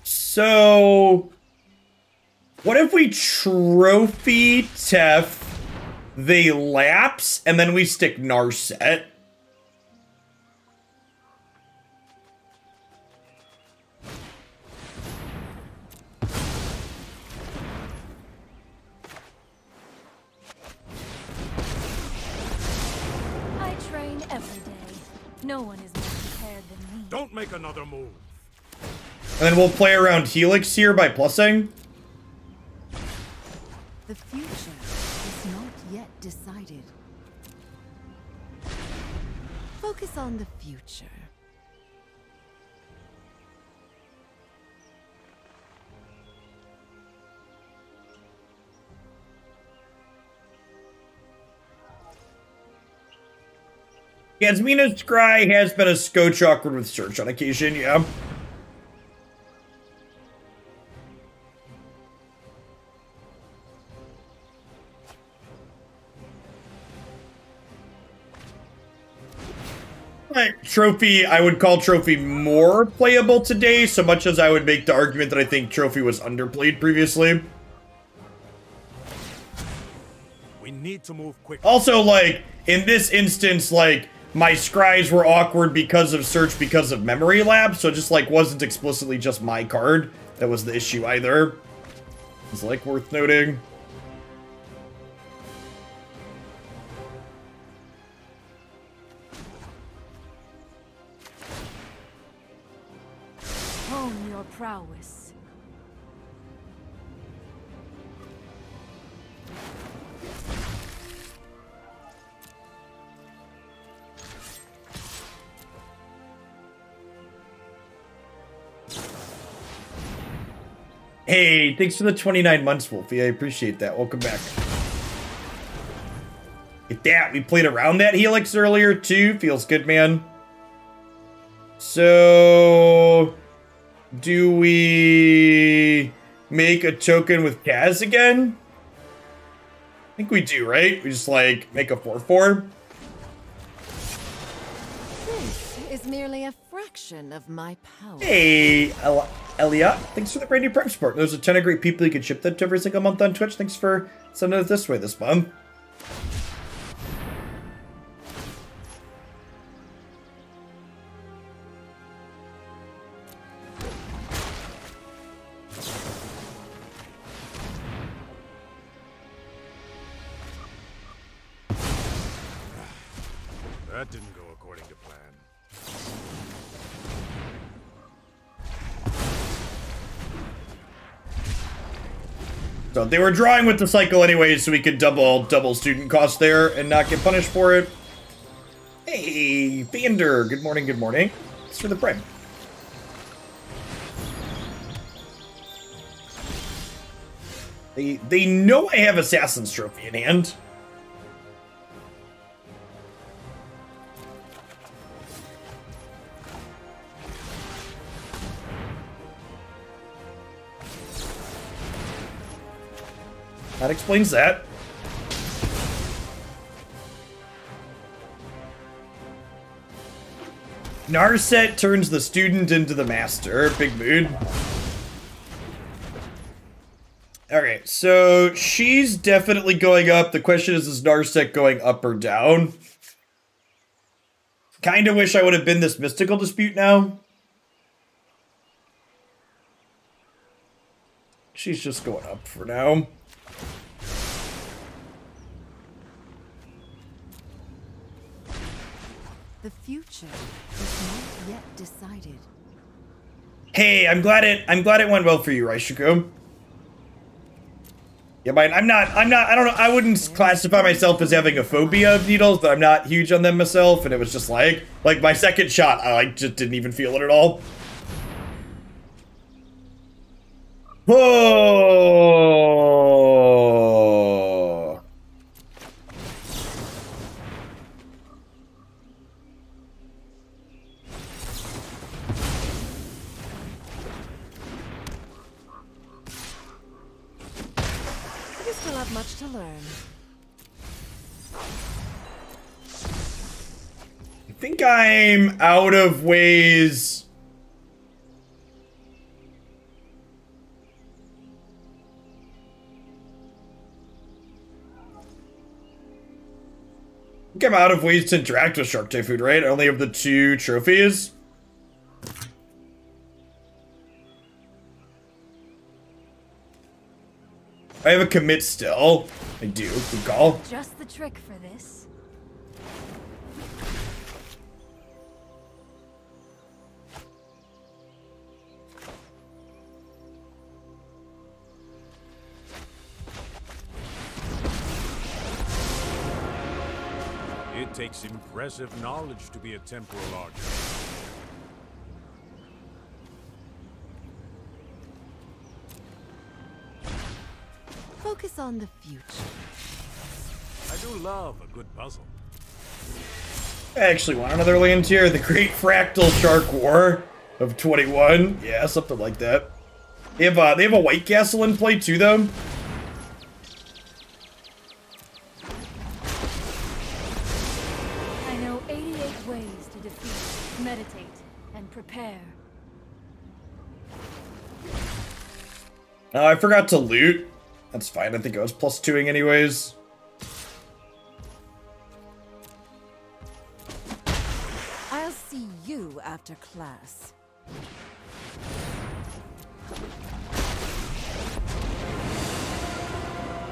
So, what if we trophy Tef, they lapse, and then we stick Narset? learning every day. No one is more prepared than me. Don't make another move. And then we'll play around Helix here by plussing. The future is not yet decided. Focus on the future. Kasmina's Scry has been a scotch awkward with search on occasion, yeah. Trophy, I would call Trophy more playable today, so much as I would make the argument that I think Trophy was underplayed previously. We need to move quickly. Also, like, in this instance, like, my scries were awkward because of search, because of Memory Lapse, so it just, like, wasn't explicitly just my card that was the issue either. It's, like, worth noting. Hone your prowess. Hey, thanks for the 29 months, Wolfie. I appreciate that. Welcome back. At that, we played around that Helix earlier, too. Feels good, man. So, do we make a token with Kaz again? I think we do, right? We just, like, make a 4/4. This is merely a fraction of my power. Hey, Elia, thanks for the brand new Prime support. There's a ton of great people you can ship that to every single month on Twitch. Thanks for sending it this way this month. That didn't go according to plan. So they were drawing with the cycle anyways, so we could double student cost there and not get punished for it. Hey, Vander, good morning, good morning. Thanks for the prime. They know I have Assassin's Trophy in hand. That explains that. Narset turns the student into the master. Big mood. Okay, so she's definitely going up. The question is Narset going up or down? Kinda wish I would have been this mystical dispute now. She's just going up for now. The future is not yet decided. Hey, I'm glad it went well for you, Raishiku. Yeah, but I don't know, I wouldn't classify myself as having a phobia of needles, but I'm not huge on them myself, and it was just like my second shot, I just didn't even feel it at all. Whoa! You still have much to learn. I think I'm out of ways. I think I'm out of ways to interact with Shark Typhoon, right? I only have the 2 trophies. I have a commit still. I do. Good call. Just the trick for this. It takes impressive knowledge to be a temporal archer. Focus on the future. I do love a good puzzle. I actually want another land here. The Great Fractal Shark War of 21. Yeah, something like that. They have a White Castle in play too, though. I know 88 ways to defeat, meditate, and prepare. I forgot to loot. That's fine. I think I was +2ing anyways. I'll see you after class.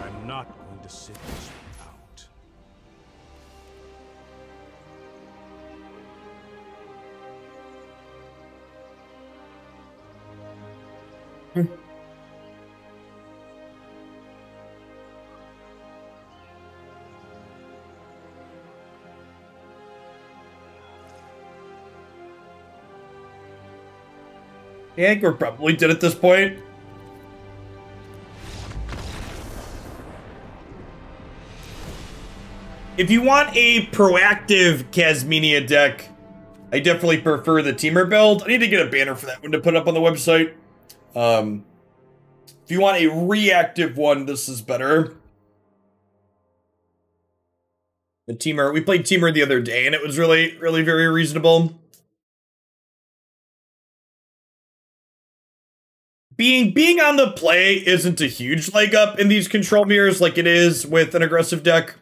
I'm not going to sit this one out. Yeah, I think we're probably dead at this point. If you want a proactive Kasmina deck, I definitely prefer the Teamer build. I need to get a banner for that one to put up on the website. If you want a reactive one, this is better. The Teamer, we played Teamer the other day, and it was really very reasonable. Being on the play isn't a huge leg up in these control mirrors like it is with an aggressive deck.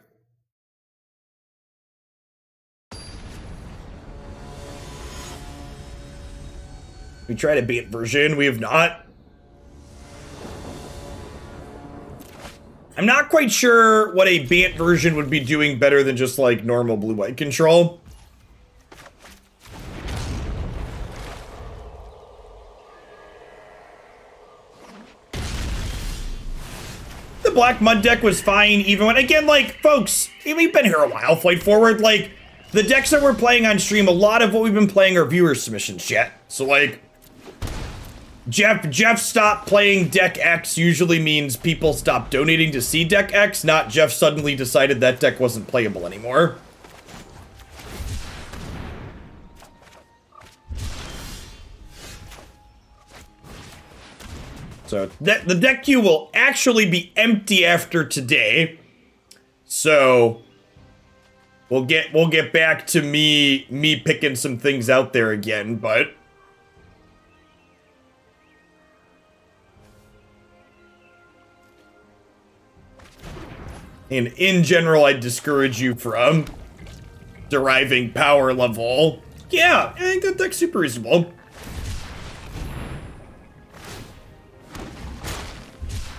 We tried a bait version, we have not. I'm not quite sure what a bait version would be doing better than just like normal blue-white control. The Black Mud deck was fine, even when, again, like, folks, we've been here a while, Flight Forward, like, the decks that we're playing on stream, a lot of what we've been playing are viewer submissions, chat. So, like, Jeff stopped playing Deck X usually means people stopped donating to see Deck X, not Jeff suddenly decided that deck wasn't playable anymore. So the deck queue will actually be empty after today. So we'll get back to me picking some things out there again, but and in general, I discourage you from deriving power level. Yeah, I think that deck's super reasonable.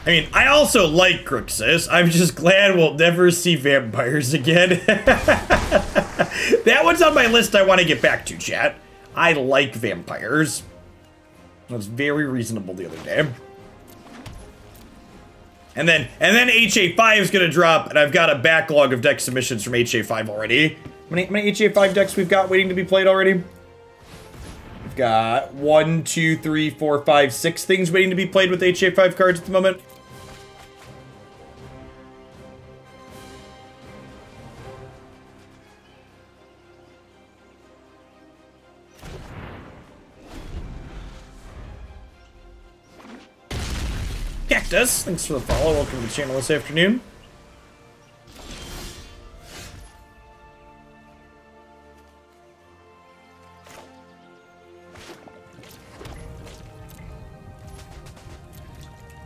I mean, I also like Crooksys. I'm just glad we'll never see vampires again. That one's on my list I want to get back to, chat. I like vampires. That was very reasonable the other day. And then HA5 is gonna drop, and I've got a backlog of deck submissions from HA5 already. How many HA5 decks we've got waiting to be played already? We've got 1, 2, 3, 4, 5, 6 things waiting to be played with HA5 cards at the moment. Cactus, thanks for the follow. Welcome to the channel this afternoon.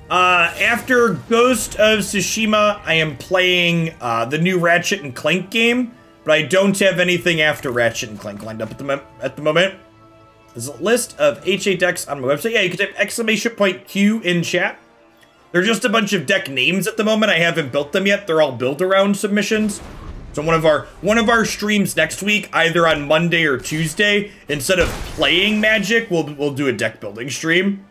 After Ghost of Tsushima, I am playing the new Ratchet and Clank game, but I don't have anything after Ratchet and Clank lined up at the moment. There's a list of HA decks on my website. Yeah, you can type !Q in chat. They're just a bunch of deck names at the moment. I haven't built them yet. They're all build-around submissions. So one of our streams next week, either on Monday or Tuesday, instead of playing Magic, we'll do a deck building stream.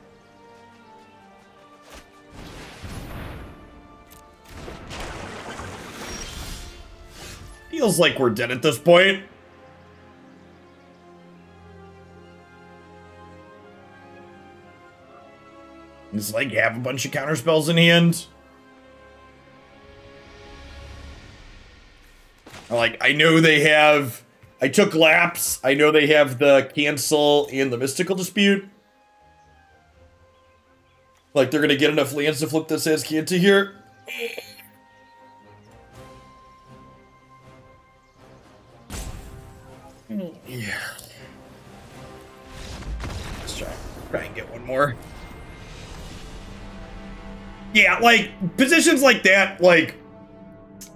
Feels like we're dead at this point. It's like you have a bunch of counter spells in hand. Like, I know they have... I took Lapse. I know they have the Cancel and the Mystical Dispute. Like, they're gonna get enough lands to flip this Azcanta here. Yeah. Let's try and get one more. Yeah, like, positions like that, like,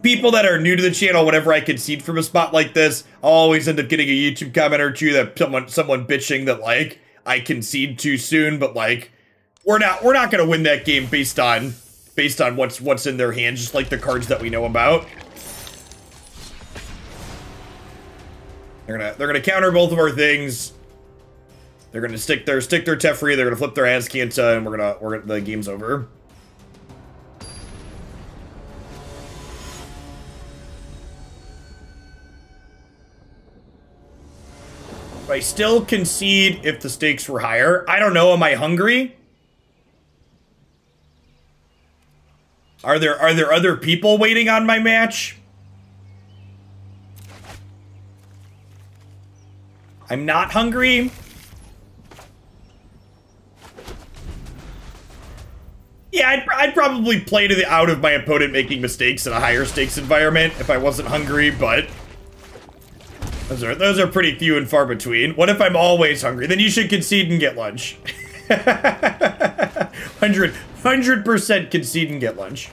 people that are new to the channel, whenever I concede from a spot like this, I'll always end up getting a YouTube comment or two that someone bitching that, like, I concede too soon, but, like, we're not gonna win that game based on what's in their hands, just like the cards that we know about. They're gonna counter both of our things. They're gonna stick their Teferi, they're gonna flip their Azcanta, and the game's over. I still concede if the stakes were higher. I don't know, am I hungry? Are there other people waiting on my match? I'm not hungry. Yeah, I'd probably play to the out of my opponent making mistakes in a higher stakes environment if I wasn't hungry, but those are pretty few and far between. What if I'm always hungry? Then you should concede and get lunch. 100% concede and get lunch.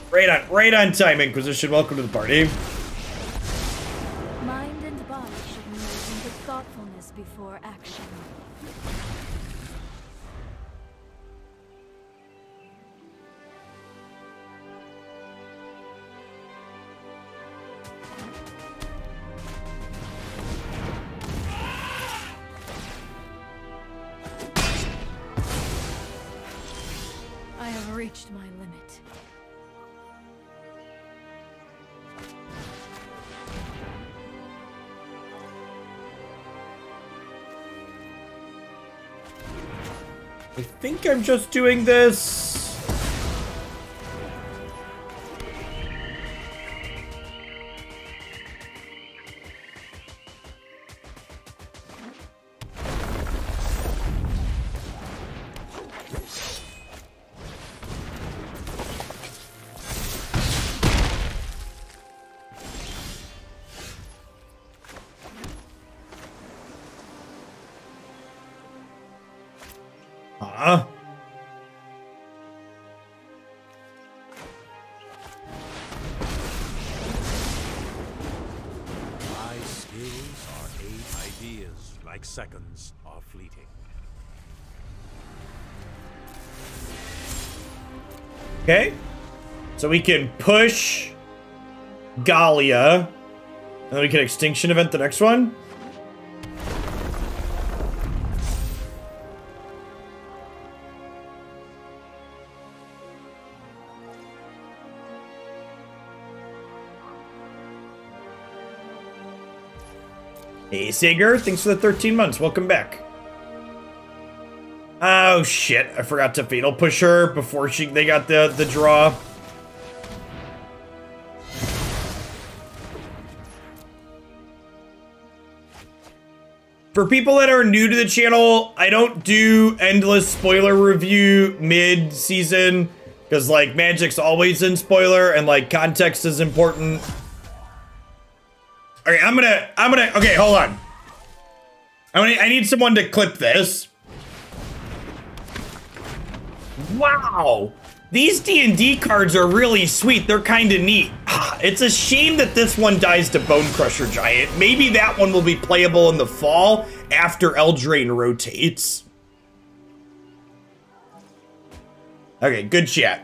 Right on time, Inquisition. Welcome to the party. Mind and body should move into thoughtfulness before action. I have reached my limit. I think I'm just doing this. Seconds are fleeting. Okay. So we can push Galia. And then we can Extinction Event the next one. Hey, Sager, thanks for the 13 months. Welcome back. Oh, shit. I forgot to Fatal Push her before they got the draw. For people that are new to the channel, I don't do endless spoiler review mid-season because, like, Magic's always in spoiler and, like, context is important. Okay, I'm gonna, okay, hold on. I need someone to clip this. Wow. These D&D cards are really sweet. They're kind of neat. It's a shame that this one dies to Bone Crusher Giant. Maybe that one will be playable in the fall after Eldraine rotates. Okay, good chat.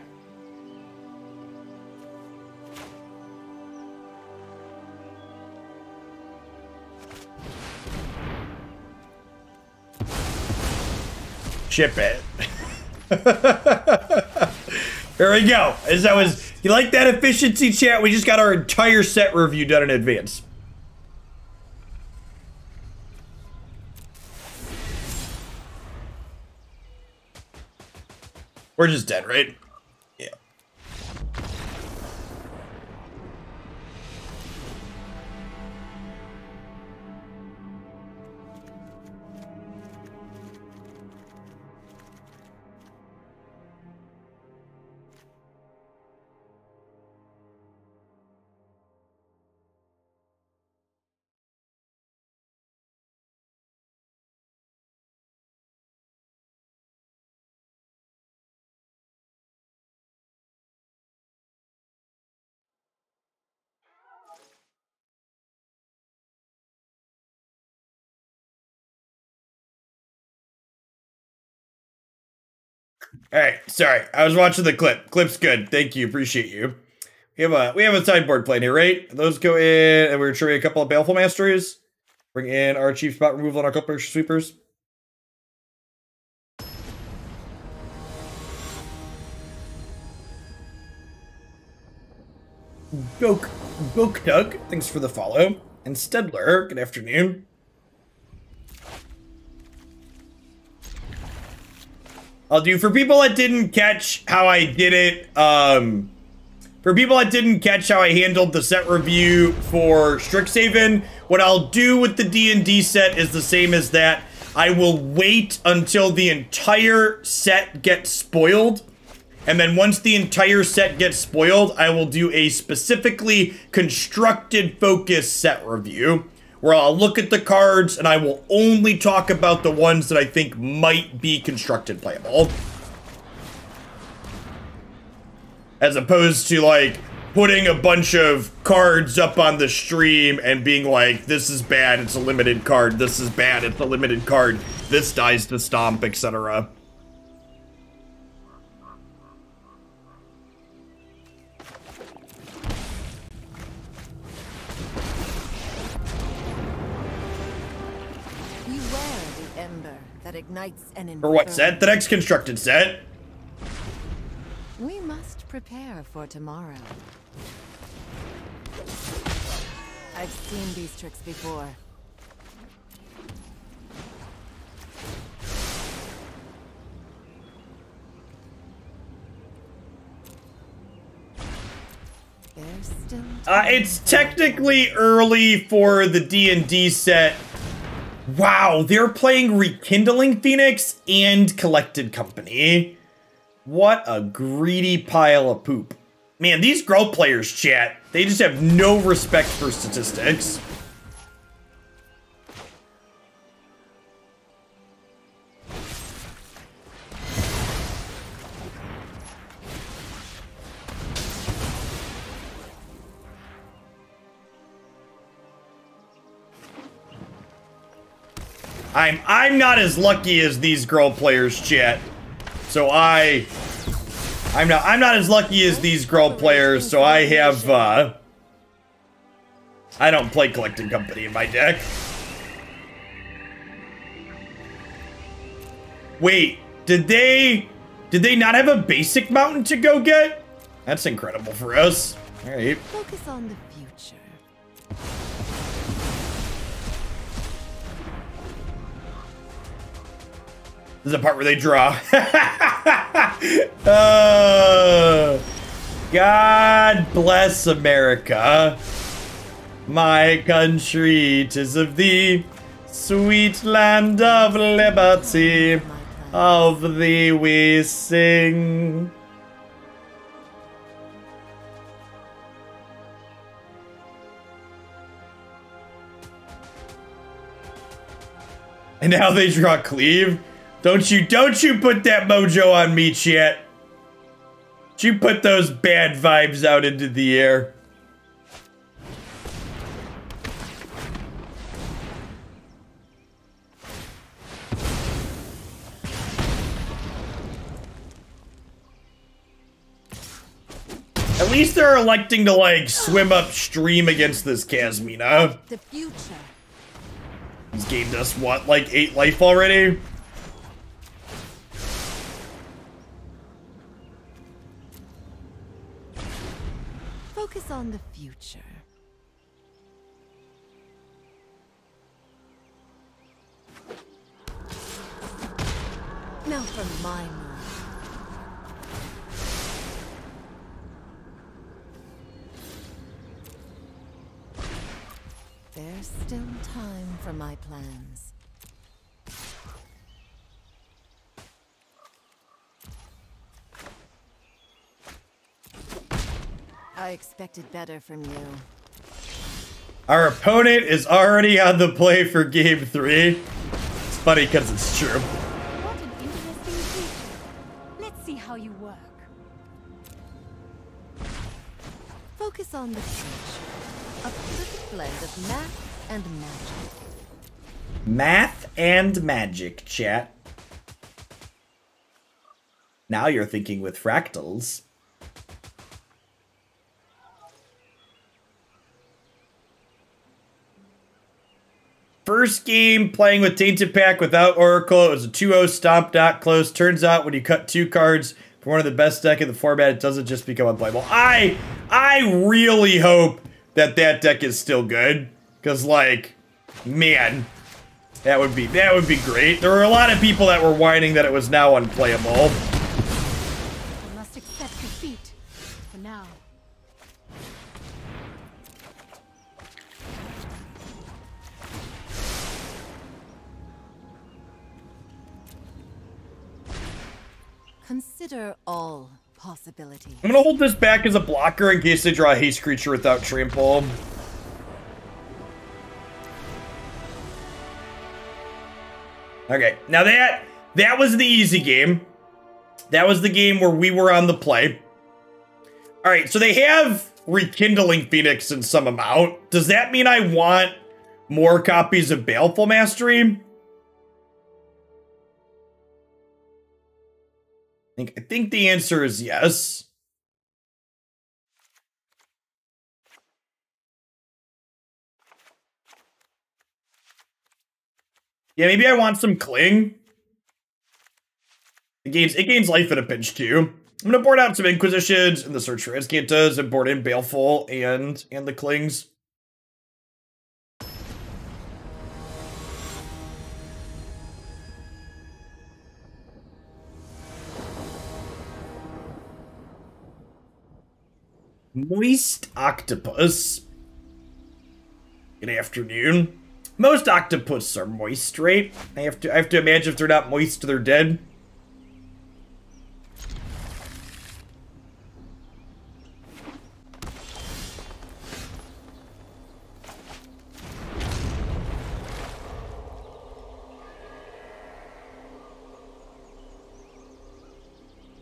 Ship it. There we go. As that was, you like that efficiency, chat? We just got our entire set review done in advance. We're just dead, right? Yeah. All right, sorry. I was watching the clip. Clip's good. Thank you. Appreciate you. We have a sideboard playing here, right? Those go in, and we're trading a couple of Baleful Masteries. Bring in our chief spot removal on our couple of sweepers. Doug, thanks for the follow. And Stedler, good afternoon. I'll do, for people that didn't catch how I did it, for people that didn't catch how I handled the set review for Strixhaven, what I'll do with the D&D set is the same as that. I will wait until the entire set gets spoiled. And then once the entire set gets spoiled, I will do a specifically constructed focus set review where I'll look at the cards and I will only talk about the ones that I think might be constructed playable. As opposed to like putting a bunch of cards up on the stream and being like, this is bad, it's a limited card, this is bad, it's a limited card, this dies to stomp, etc. Ignites an inferno. For what set? The next constructed set. We must prepare for tomorrow. I've seen these tricks before. There's still it's technically early for the D&D set. Wow, they're playing Rekindling Phoenix and Collected Company. What a greedy pile of poop. Man, these Grow players, chat, they just have no respect for statistics. I'm not as lucky as these Girl players, chat. So I'm not as lucky as these Girl players, so I have I don't play Collecting Company in my deck. Wait, did they not have a basic mountain to go get? That's incredible for us. All right. Focus on the future. This is the part where they draw. God bless America. My country, 'tis of thee, sweet land of liberty, of thee we sing. And now they draw Cleave. Don't you put that mojo on me, chat. Don't you put those bad vibes out into the air. At least they're electing to, like, swim upstream against this Kasmina. The future. He's gained us, what, like 8 life already? on the future. Now for my move. There's still time for my plans. I expected better from you. Our opponent is already on the play for game 3. It's funny because it's true. What an interesting creature. Let's see how you work. Focus on the future. A perfect blend of math and magic. Math and magic, chat. Now you're thinking with fractals. First game playing with Tainted Pack without Oracle. It was a 2-0 stomp, not close. Turns out when you cut 2 cards from one of the best deck in the format, it doesn't just become unplayable. I really hope that deck is still good. Because, like, man, that would be great. There were a lot of people that were whining that it was now unplayable. I must accept defeat for now. Consider all possibilities. I'm gonna hold this back as a blocker in case they draw a haste creature without trample. Okay, now that was the easy game. That was the game where we were on the play. All right, so they have Rekindling Phoenix in some amount. Does that mean I want more copies of Baleful Mastery? I think the answer is yes. Yeah, maybe I want some Cling. It gains life in a pinch too. I'm gonna board out some Inquisitions and the Search for Azcantas and board in Baleful and the Clings. Moist Octopus. Good afternoon. Most octopus are moist, right? I have to imagine if they're not moist, they're dead.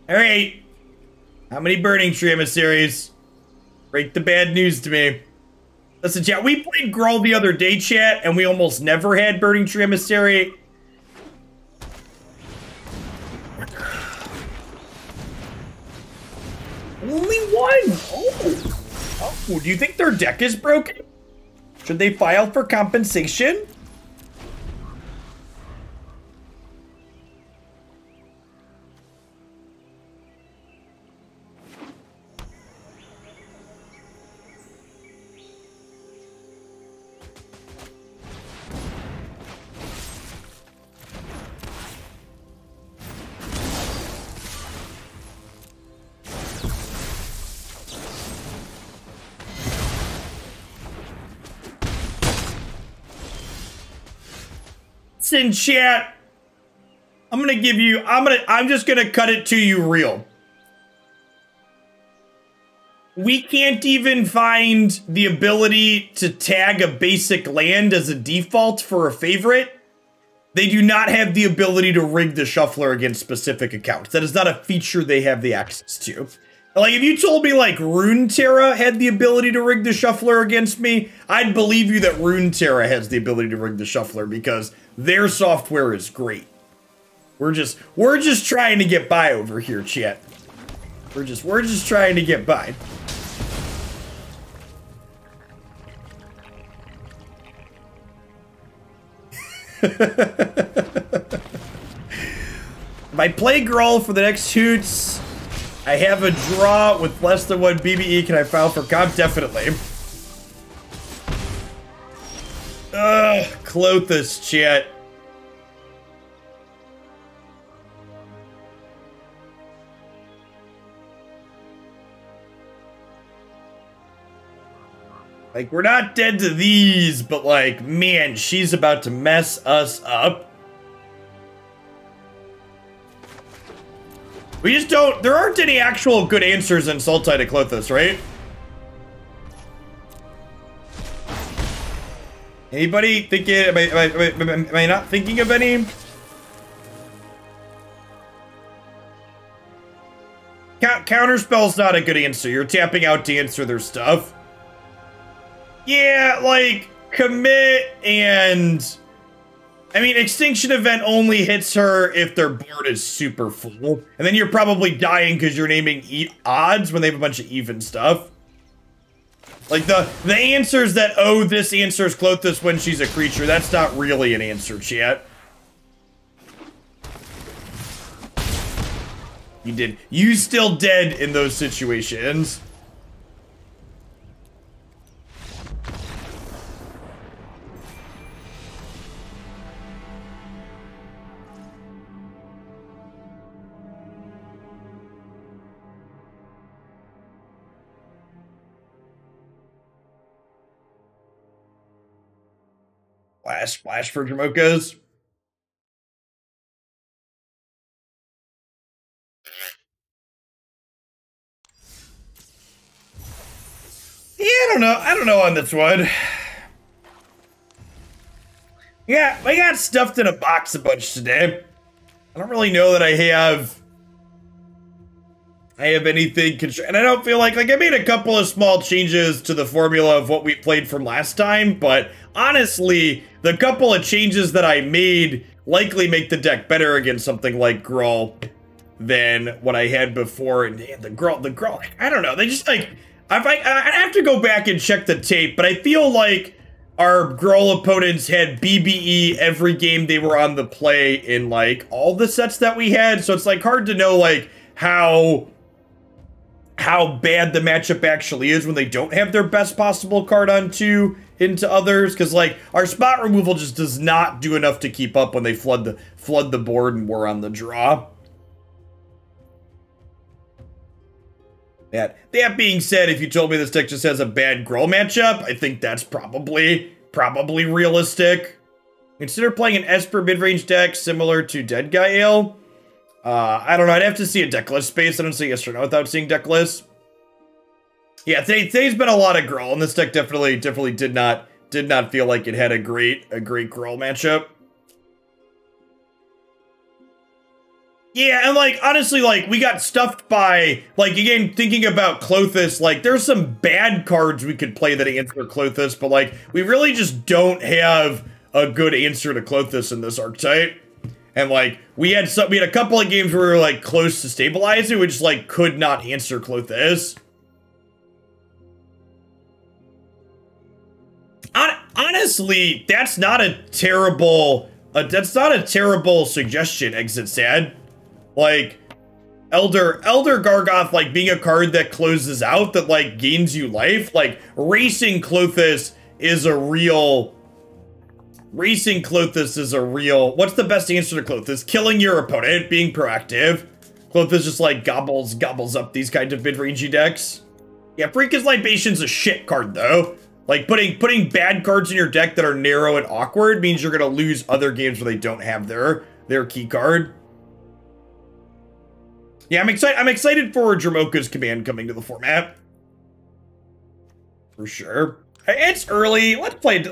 All right. How many Burning Tree emissaries? Break the bad news to me. Listen, chat, we played Gruul the other day, chat, and we almost never had Burning Tree Emissary. Only one! Oh, do you think their deck is broken? Should they file for compensation? In chat, I'm just gonna cut it to you real. We can't even find the ability to tag a basic land as a default for a favorite. They do not have the ability to rig the shuffler against specific accounts. That is not a feature they have the access to. Like, if you told me, like, Runeterra had the ability to rig the shuffler against me, I'd believe you that Runeterra has the ability to rig the shuffler because their software is great. We're just trying to get by over here, chat. We're just trying to get by. If I play Gruul for the next Hoots, I have a draw with less than 1 BBE. Can I file for comp? Definitely. Ugh, Klothys, chat. Like, we're not dead to these, but like, man, she's about to mess us up. We just don't, there aren't any actual good answers in Sultai to Klothys, right? Anybody thinking, am I not thinking of any? Counterspell's not a good answer. You're tapping out to answer their stuff. Yeah, like, commit and... I mean, Extinction Event only hits her if their board is super full. And then you're probably dying because you're naming odds when they have a bunch of even stuff. Like, the answers that, oh, this answers Klothys when she's a creature, that's not really an answer, chat. You still dead in those situations. Splash for Jamokas. Yeah, I don't know on this one. Yeah, I got stuffed in a box a bunch today. I don't really know that I have anything, and I don't feel like I made a couple of small changes to the formula of what we played from last time, but honestly, the couple of changes that I made likely make the deck better against something like Gruul than what I had before. And the Gruul, I don't know, they just like, I'd have to go back and check the tape, but I feel like our Gruul opponents had BBE every game they were on the play in like all the sets that we had, so it's like hard to know like how bad the matchup actually is when they don't have their best possible card into others, because like our spot removal just does not do enough to keep up when they flood the board and we're on the draw. That being said, if you told me this deck just has a bad Gruul matchup, I think that's probably realistic. Consider playing an Esper mid-range deck similar to Dead Guy Ale. I don't know, I'd have to see a deck list space. I don't say yes or no without seeing deck lists. Yeah, today's been a lot of Gruul, and this deck definitely did not feel like it had a great Gruul matchup. Yeah, and like honestly, like we got stuffed by like, again, thinking about Klothys, like there's some bad cards we could play that answer Klothys, but like we really just don't have a good answer to Klothys in this archetype. And like we had a couple of games where we were like close to stabilizing, we just like could not answer Klothys. Honestly, that's not a terrible suggestion, Exit Sad. Like Elder Gargoth, like being a card that closes out, that like gains you life, like racing Klothys is a real. What's the best answer to Klothys? Killing your opponent, being proactive. Klothys just like gobbles up these kinds of mid-rangey decks. Yeah, Freakish Libation's a shit card though. Like putting bad cards in your deck that are narrow and awkward means you're gonna lose other games where they don't have their key card. Yeah, I'm excited for Jamoka's command coming to the format. For sure. It's early. Let's play